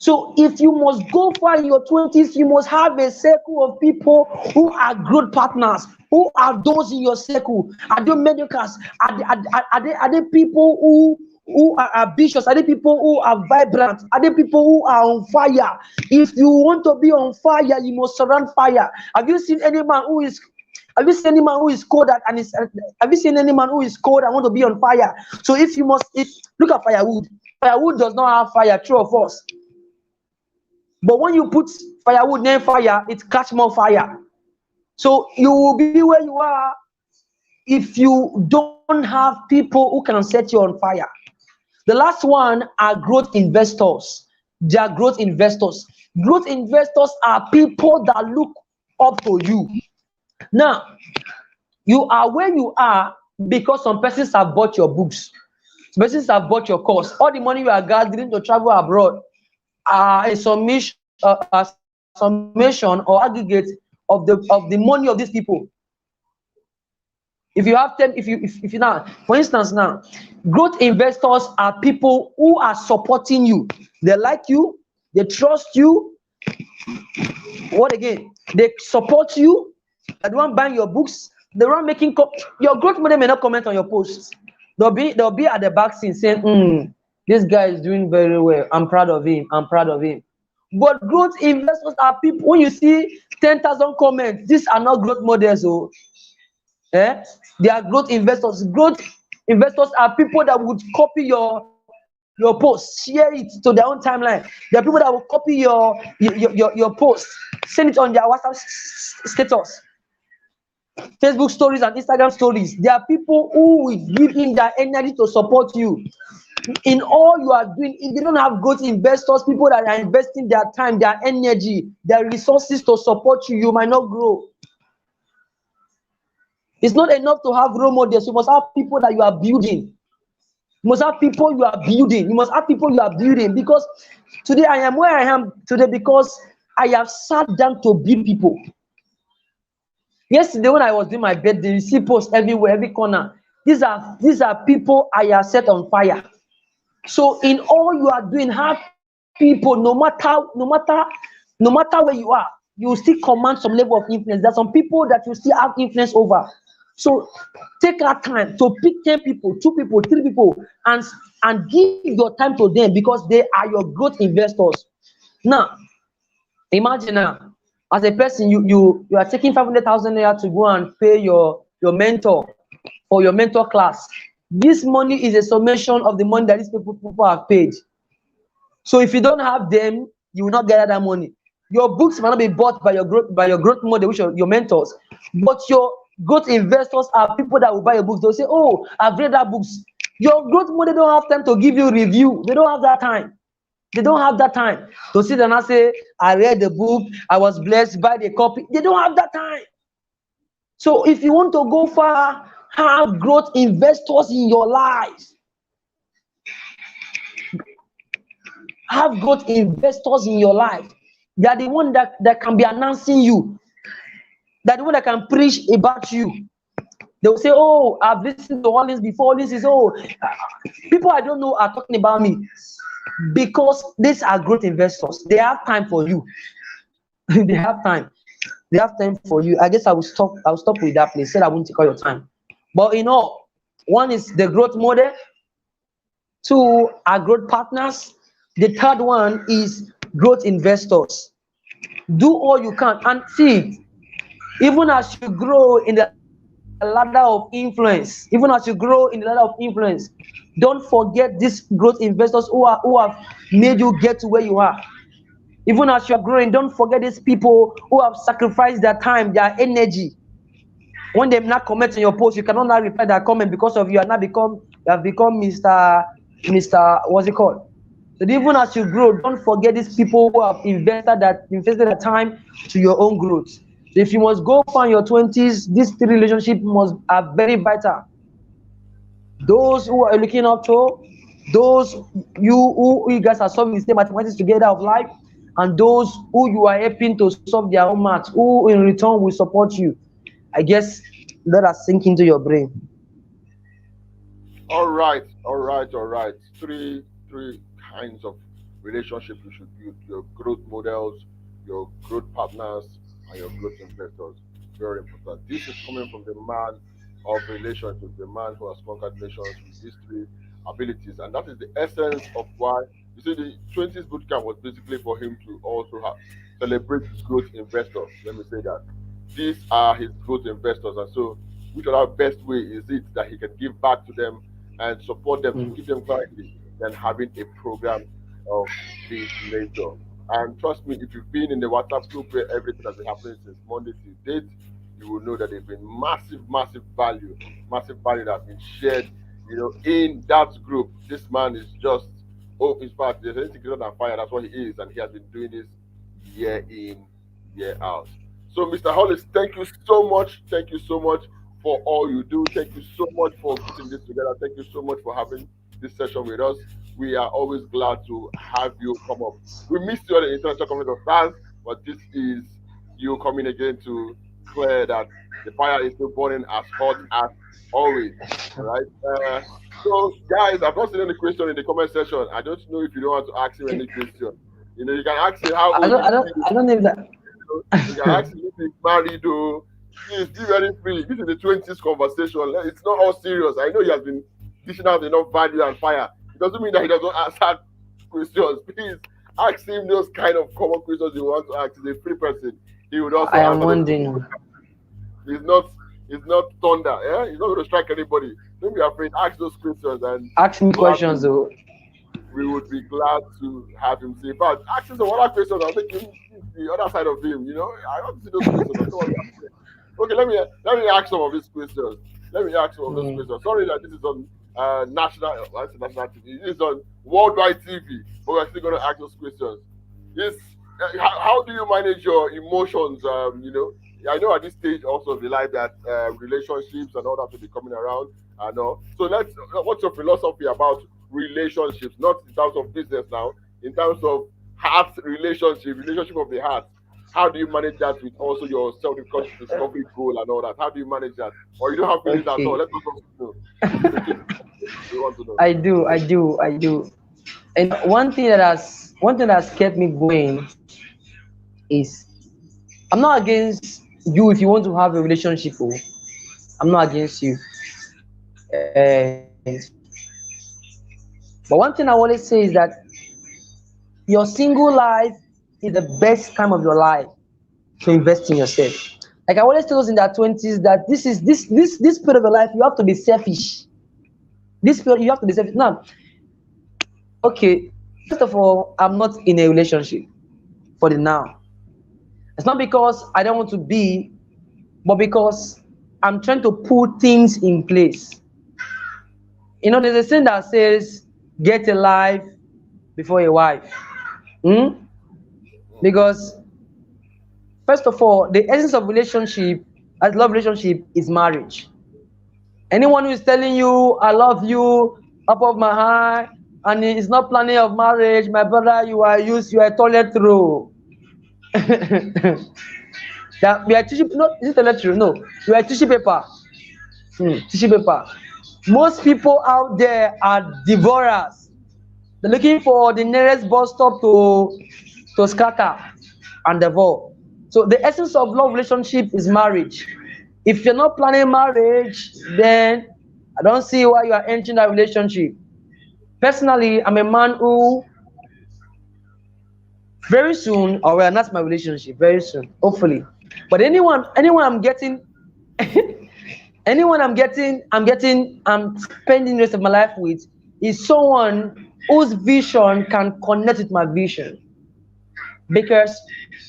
So if you must go far in your 20s, you must have a circle of people who are growth partners. Who are those in your circle? Are they medicals? Are they people who are ambitious? Are they people who are vibrant? Are they people who are on fire? If you want to be on fire, you must surround fire. Have you seen any man who is cold and is have you seen any man who is cold and want to be on fire? So look at firewood. Firewood does not have fire, true or false? But when you put firewood near fire, it catch more fire. So you will be where you are if you don't have people who can set you on fire. The last one are growth investors. They are growth investors. Growth investors are people that look up to you. Now, you are where you are because some persons have bought your books. Some persons have bought your course. All the money you are gathering to travel abroad are a summation or aggregate of the money of these people. If you have 10, if you now, for instance, now, growth investors are people who are supporting you. They like you, they trust you. What again? They support you. They don't buying your books. They don't making your growth model may not comment on your posts. They'll be at the back scene saying, this guy is doing very well. I'm proud of him. I'm proud of him. But growth investors are people, when you see 10,000 comments, these are not growth models. So, they are growth investors. Growth investors are people that would copy your post, share it to their own timeline. There are people that will copy your post, send it on their WhatsApp status, Facebook stories and Instagram stories. There are people who will give in their energy to support you in all you are doing. If you don't have growth investors, people that are investing their time, their energy, their resources to support you, you might not grow. It's not enough to have role models. You must have people that you are building. You must have people you are building. You must have people you are building. Because today I am where I am today because I have sat down to build people. Yesterday when I was doing my birthday, you see posts everywhere, every corner. These are people I have set on fire. So in all you are doing, have people, no matter where you are, you still command some level of influence. There are some people that you still have influence over. So take that time to pick 10 people, 2 people, 3 people, and give your time to them because they are your growth investors. Now, imagine now, as a person, you are taking 500,000 naira to go and pay your mentor for your mentor class. This money is a summation of the money that these people have paid. So if you don't have them, you will not get that money. Your books might not be bought by your growth model, which are your mentors, but your growth investors are people that will buy your books. They'll say, "Oh, I've read that books." Your growth model don't have time to give you review. They don't have that time. They don't have that time to sit and say, "I read the book, I was blessed by the copy." They don't have that time. So if you want to go far, have growth investors in your life. Have growth investors in your life. They are the one that can be announcing you. They're the one that can preach about you. They will say, "Oh, I've listened to all this before. This is people I don't know are talking about me." Because these are growth investors. They have time for you. They have time. They have time for you. I guess I will stop with that place. Said I won't take all your time. But one is the growth model. 2 are growth partners. The third one is growth investors. Do all you can and see, even as you grow in the ladder of influence, don't forget these growth investors who have made you get to where you are. Even as you are growing, don't forget these people who have sacrificed their time, their energy. When they not comment on your post, you cannot now reply that comment because of you have become Mr. What's it called? So even as you grow, don't forget these people who have invested their time to your own growth. So if you must go far in your 20s, these 3 relationships are very vital. Those who are looking up to, those you guys are solving the same mathematics together of life, and those who you are helping to solve their own maths, who in return will support you. I guess let us sink into your brain. All right, all right, all right. Three kinds of relationships you should build: your growth models, your growth partners, and your growth investors. Very important. This is coming from the man of relationships, the man who has conquered nations with these three abilities, and that is the essence of why you see the 20s bootcamp was basically for him to also celebrate his growth investors. Let me say that these are his growth investors, and so which other best way is it that he can give back to them and support them to Mm. give them clarity than having a program of this nature. And trust me, if you've been in the WhatsApp group where everything has been happening since Monday to date, you will know that there's been massive value that has been shared, in that group. This man is just, oh, in fact, there's anything greater than fire. That's what he is, and he has been doing this year in, year out. So, Mr. Hollis, thank you so much. Thank you so much for all you do. Thank you so much for putting this together. Thank you so much for having this session with us. We are always glad to have you come up. We missed you at the International Conference of Stars, but this is you coming again to clear that the fire is still burning as hot as always. All right. So, guys, I've not seen any question in the comment section. I don't know if you don't want to ask him any question. You can ask him how I old don't, is I don't, he. I don't know if that. You can ask him if he's married or please be very free. This is the 20s conversation. It's not all serious. I know he has been dishing out enough value and fire. It doesn't mean that he doesn't answer questions. Please ask him those kind of common questions you want to ask. He's a free person. He would also I am answer those questions. wondering. He's not he's not thunder. Yeah? He's not going to strike anybody. Don't be afraid. Ask those questions and Ask me questions gladly though. we would be glad to have him say. But ask him some other questions. I'll take him the other side of him. I want to see those questions. I don't want to ask them. Okay, let me ask some of these questions. Let me ask some of those Mm. questions. Sorry that this is on national TV. This is on worldwide TV, but we're still going to ask those questions. Is how do you manage your emotions? I know at this stage also of the life that relationships and all that will be coming around. I know. So what's your philosophy about relationships? Not in terms of business now, in terms of relationship of the heart. How do you manage that with also your self-discovery goal and all that? How do you manage that? Or you don't have feelings at all? Okay. Let us know. This is the case. We want to know. I do. And one thing that's kept me going is I'm not against you if you want to have a relationship. Oh, I'm not against you. And but one thing I always say is that your single life is the best time of your life to invest in yourself. Like I always tell us in their 20s that this period of your life you have to be selfish. This period you have to be selfish. Now, okay, first of all, I'm not in a relationship for the now. It's not because I don't want to be, but because I'm trying to put things in place. There's a saying that says, "Get a life before a wife." Hmm? Because first of all, the essence of relationship, as love relationship, is marriage. Anyone who is telling you I love you up of my heart and is not planning of marriage, my brother, you are a toilet roll. That we are tissue, not is it toilet roll? No, you are tissue paper. Tissue paper. Most people out there are devourers. They're looking for the nearest bus stop to scatter and devour. So the essence of love relationship is marriage. If you're not planning marriage, then I don't see why you are entering that relationship. Personally, I'm a man who very soon I will announce my relationship very soon, hopefully. But anyone I'm getting, I'm spending the rest of my life with is someone whose vision can connect with my vision. Because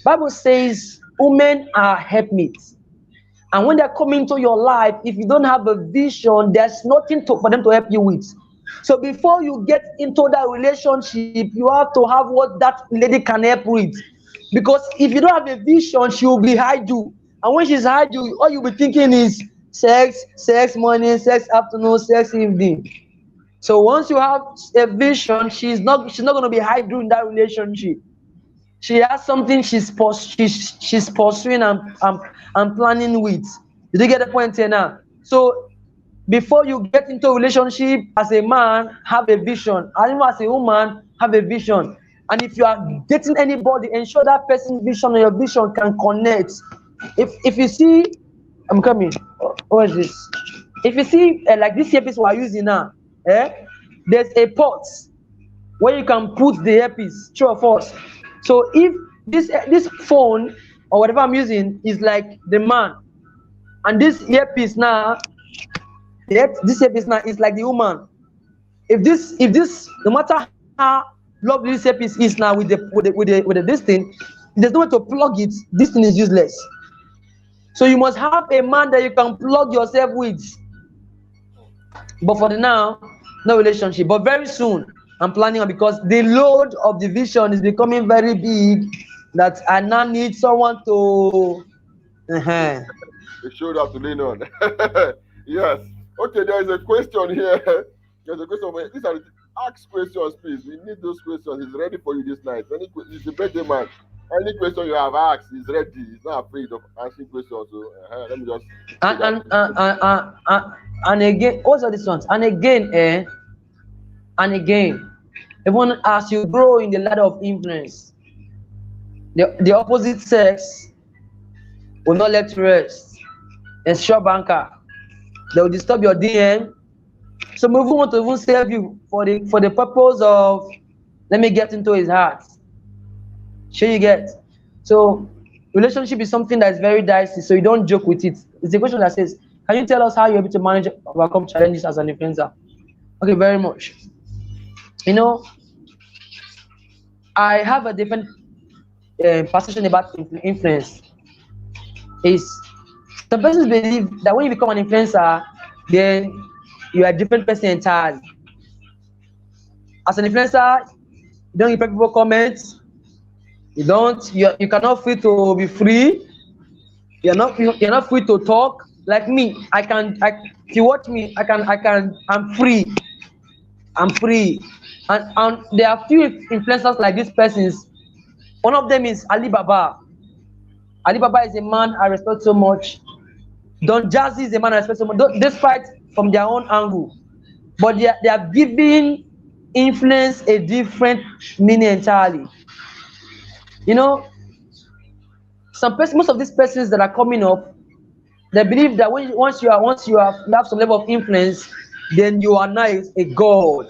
Bible says women are helpmeets. And when they're coming to your life, if you don't have a vision, there's nothing for them to help you with. So before you get into that relationship, you have to have what that lady can help with. Because if you don't have a vision, she will be hide you. And when she's hide you, all you'll be thinking is sex morning, sex afternoon, sex evening. So once you have a vision, she's not going to be hide you in that relationship. She has something she's pursuing and planning with. Did you get the point here now? So before you get into a relationship, as a man, have a vision. And even as a woman, have a vision. And if you are dating anybody, ensure that person's vision and your vision can connect. If you see, I'm coming. What is this? If you see like this earpiece we are using now, eh? There's a port where you can put the earpiece. True of us. So if this phone or whatever I'm using is like the man, and this earpiece now, this earpiece now is like the woman. If this, no matter how lovely this earpiece is now with the this thing, there's no way to plug it. This thing is useless. So you must have a man that you can plug yourself with. But for the now, no relationship. But very soon, I'm planning on, because the load of the vision is becoming very big, that I now need someone to. Uh-huh. The shoulder to lean on. Yes. Okay, there is a question here. There's a question. These are the ask questions, please. We need those questions. He's ready for you this night. He's a birthday man. Any question you have asked, he's ready. He's not afraid of answering questions. So let me just say And that. and and, and, and, and and again, also this ones. And again, even as you grow in the ladder of influence, the opposite sex will not let you rest. Ensure banker. They will disturb your DM. Some even want to even save you for the purpose of, let me get into his heart. Sure you get. So relationship is something that is very dicey, so you don't joke with it. It's a question that says, can you tell us how you're able to manage overcome challenges as an influencer? Okay, very much. You know, I have a different perception about influence. Is some persons believe that when you become an influencer, then you are a different person entirely. As an influencer, you don't reply people comments. You cannot free to be free. You're not free to talk. Like me, if you watch me, I'm free. I'm free. And there are few influencers like these persons. One of them is Alibaba. Alibaba is a man I respect so much. Don Jazzy is a man I respect so much, despite from their own angle. But they are giving influence a different meaning entirely. You know, most of these persons that are coming up, they believe that once you have some level of influence, then you are now a god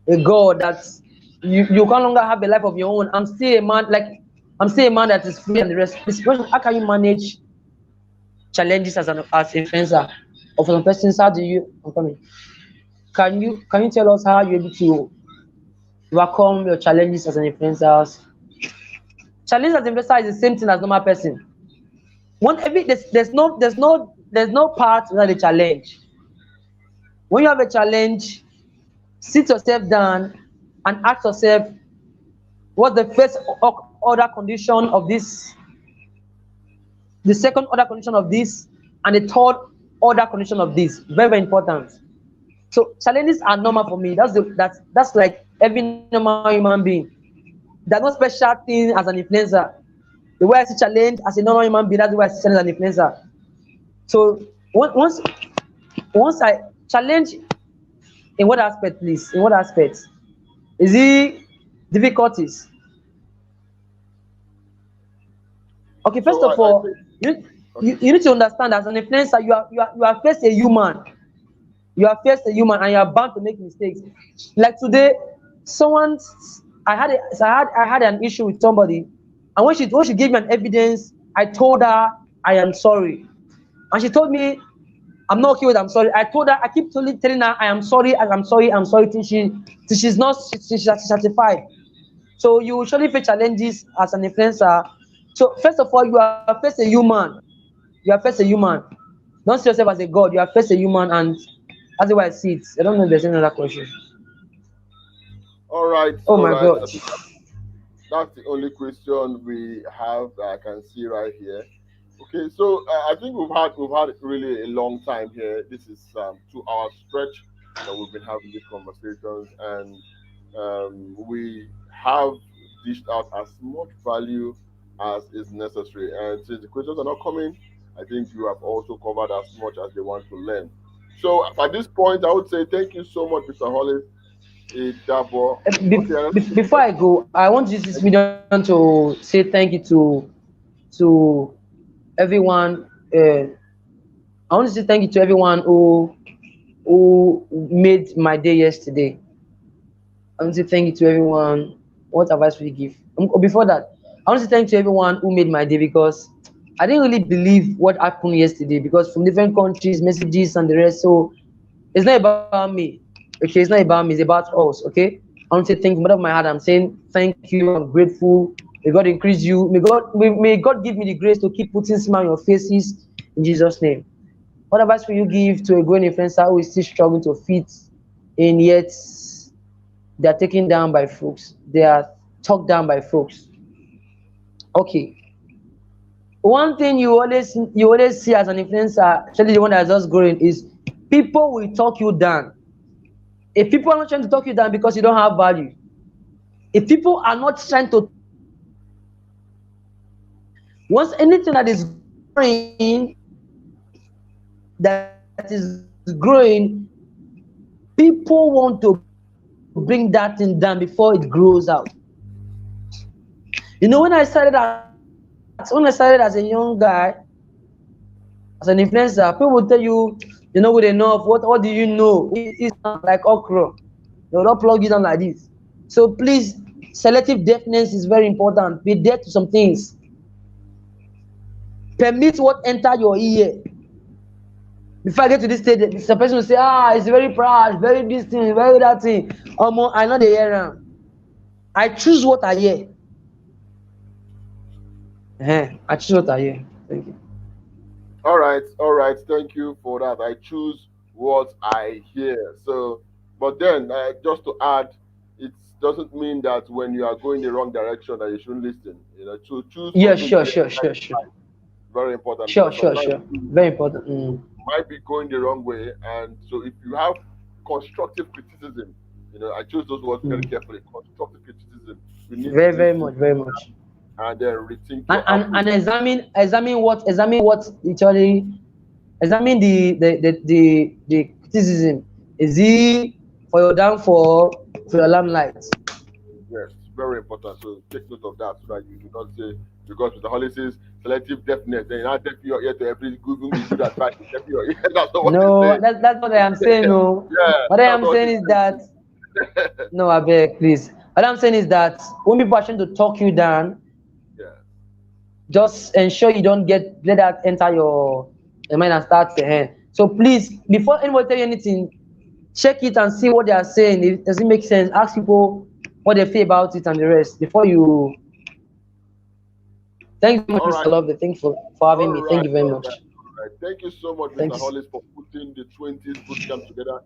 that you can no longer have a life of your own. I'm still a man that is free and the rest. This question, how can you manage challenges as influencer? Or for some persons, how do you? I'm coming. Can you tell us how you're able to overcome your challenges as an influencer? Challenge as an influencer is the same thing as normal person. There's no part without a challenge. When you have a challenge, sit yourself down and ask yourself, what's the first order condition of this, the second order condition of this, and the third order condition of this. Very, very important. So challenges are normal for me. That's like every normal human being. There's no special thing as an influencer. The way I see challenge as a normal human being, that's the way I see challenge as an influencer. So once I challenge, in what aspect, please? In what aspect? Is it difficulties? Okay, first So of I all, think you, okay. you need to understand, as an influencer, you are first a human. You are first a human, and you are bound to make mistakes. Like today, someone I had an issue with somebody, and when she gave me an evidence, I told her I am sorry, and she told me I'm not okay with I'm sorry. I told her, I keep telling her I am sorry, I'm sorry till she's not till she's satisfied. So you will surely face challenges as an influencer. So first of all, you are first a human. You are first a human. Don't see yourself as a god. You are first a human, and that's the way I see it. I don't know if there's any other question. All right, Oh all my right. god. I think that's the only question we have that I can see right here. Okay, so I think we've had really a long time here. This is 2 hour stretch that we've been having these conversations, and we have dished out as much value as is necessary. And since the questions are not coming, I think you have also covered as much as they want to learn. So at this point, I would say thank you so much, Mr. Hollis. Dabo. Okay, I don't Before I go, I want to use this medium to say thank you to everyone. I want to say thank you to everyone who made my day yesterday. I want to say thank you to everyone. What advice will you give? Before that, I want to say thank you to everyone who made my day because I didn't really believe what happened yesterday because from different countries, messages and the rest. So it's not about me. Okay, it's not about me, it's about us. Okay. I want to say thank you. From the bottom of my heart, I'm saying thank you. I'm grateful. May God increase you. May God give me the grace to keep putting smile on your faces in Jesus' name. What advice will you give to a growing influencer who is still struggling to fit in yet they are taken down by folks? They are talked down by folks. Okay. One thing you always see as an influencer, especially the one that's just growing, is people will talk you down. If people are not trying to talk you down because you don't have value, if people are not trying to talk you down because you don't have value, once anything that is growing, people want to bring that thing down before it grows out. When I started as a young guy, as an influencer, people will tell you, you're not good enough. What do you know? It's like okra. They'll not plug you down like this. So please, selective deafness is very important. Be deaf to some things. Permit what enter your ear. Before I get to this stage, some person will say, it's very proud, very this thing, very that thing. I know the hear am. I choose what I hear. I choose what I hear. Thank you. All right, all right. Thank you for that. I choose what I hear. So, but then just to add, it doesn't mean that when you are going the wrong direction that you shouldn't listen. To choose Yeah, also sure, hear sure, sure, sure. very important Sure, because sure, sometimes sure. you Very important. might be going the wrong way, and so if you have constructive criticism, I choose those words very Mm. carefully. Constructive criticism, you need to Very, very listen much, very much. and then rethink And your and, approach. and examine what literally examine the criticism. Is he for your downfall, for your limelight? Yes, very important. So take note of that so that you do not say because Mr. Holly says selective deafness, then you not deaf your ear to every good advice. Deaf your ear. That's not what he's No, saying. that's what I am saying. No, Yeah, what I that's am not what saying he's is that saying. no, I beg, please. What I'm saying is that when people are trying to talk you down, Yeah. just ensure you don't let that enter your mind and start the hand. So please, before anybody tell you anything, check it and see what they are saying. If does it make sense? Ask people what they feel about it and the rest before you. Thank you very much, All Mr. right. Lovely. Thank you for having All me. Thank right. you very All much. right. All right. Thank you so much, Mr. Thanks. Hollis, for putting the 20s bootcamp together.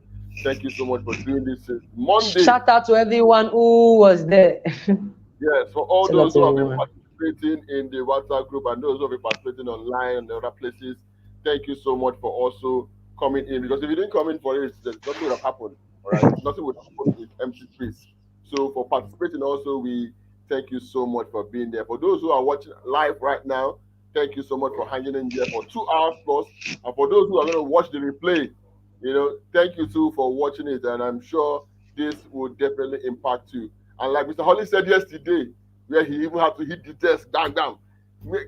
Thank you so much for doing this since Monday. Shout out to everyone who was there. Yes, for all Shout out those to who have been everyone. participating in the WhatsApp group and those who have been participating online and other places, thank you so much for also coming in. Because if you didn't come in for it, there's nothing would have happened. All right, nothing would happen with empty space. So for participating, also we thank you so much for being there. For those who are watching live right now, thank you so much for hanging in there for 2 hours plus. And for those who are going to watch the replay, thank you too for watching it. And I'm sure this will definitely impact you. And like Mr. Holly said yesterday, where he even had to hit the desk, down, down.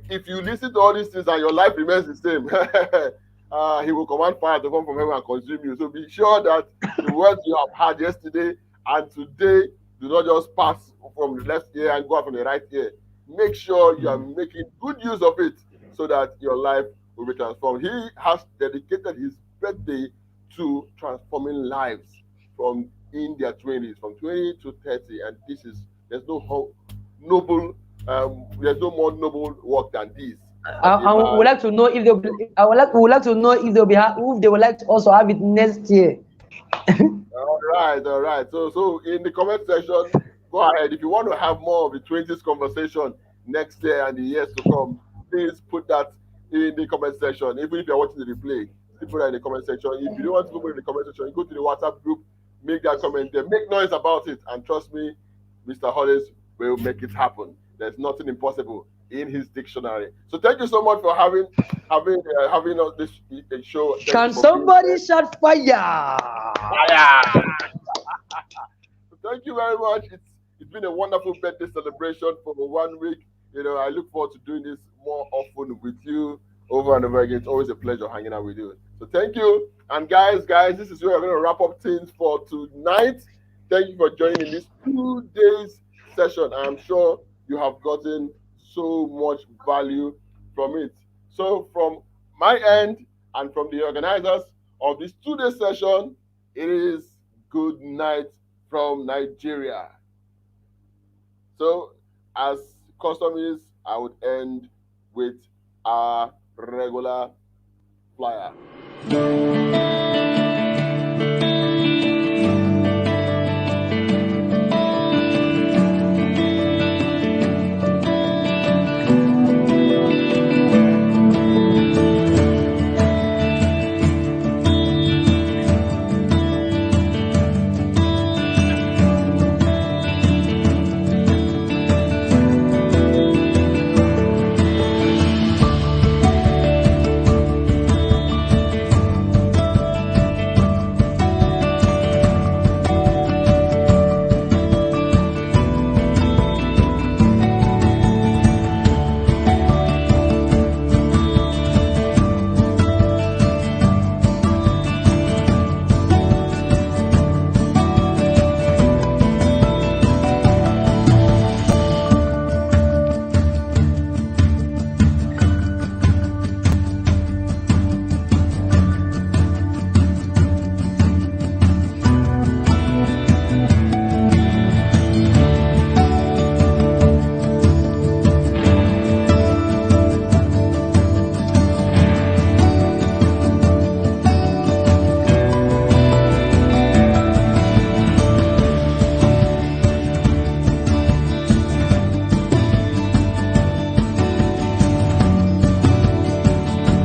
If you listen to all these things and your life remains the same, he will command fire to come from heaven and consume you. So be sure that the words you have had yesterday and today do not just pass from the left ear and go out from the right ear. Make sure you are making good use of it so that your life will be transformed. He has dedicated his birthday to transforming lives from in their 20s, from 20 to 30, and there's no noble, there's no more noble work than this. I, That a I would man. like to know if they'll be, I would like to know if if they would like to also have it next year. All right, all right. So in the comment section, go ahead. If you want to have more of the 20s conversation next year and the years to come, please put that in the comment section. Even if you're watching the replay, still put that in the comment section. If you don't want to put it in the comment section, go to the WhatsApp group, make that comment there, make noise about it, and trust me, Mr. Hollis will make it happen. There's nothing impossible. in his dictionary. So thank you so much for having us this show. Thank you Can for being somebody there. shout fire? Fire! So thank you very much. It's been a wonderful birthday celebration for 1 week. I look forward to doing this more often with you over and over again. It's always a pleasure hanging out with you. So thank you. And guys, this is where we're going to wrap up things for tonight. Thank you for joining in this 2 days session. I'm sure you have gotten so much value from it. So from my end and from the organizers of this 2 day session, it is good night from Nigeria. So, as custom is, I would end with our regular flyer.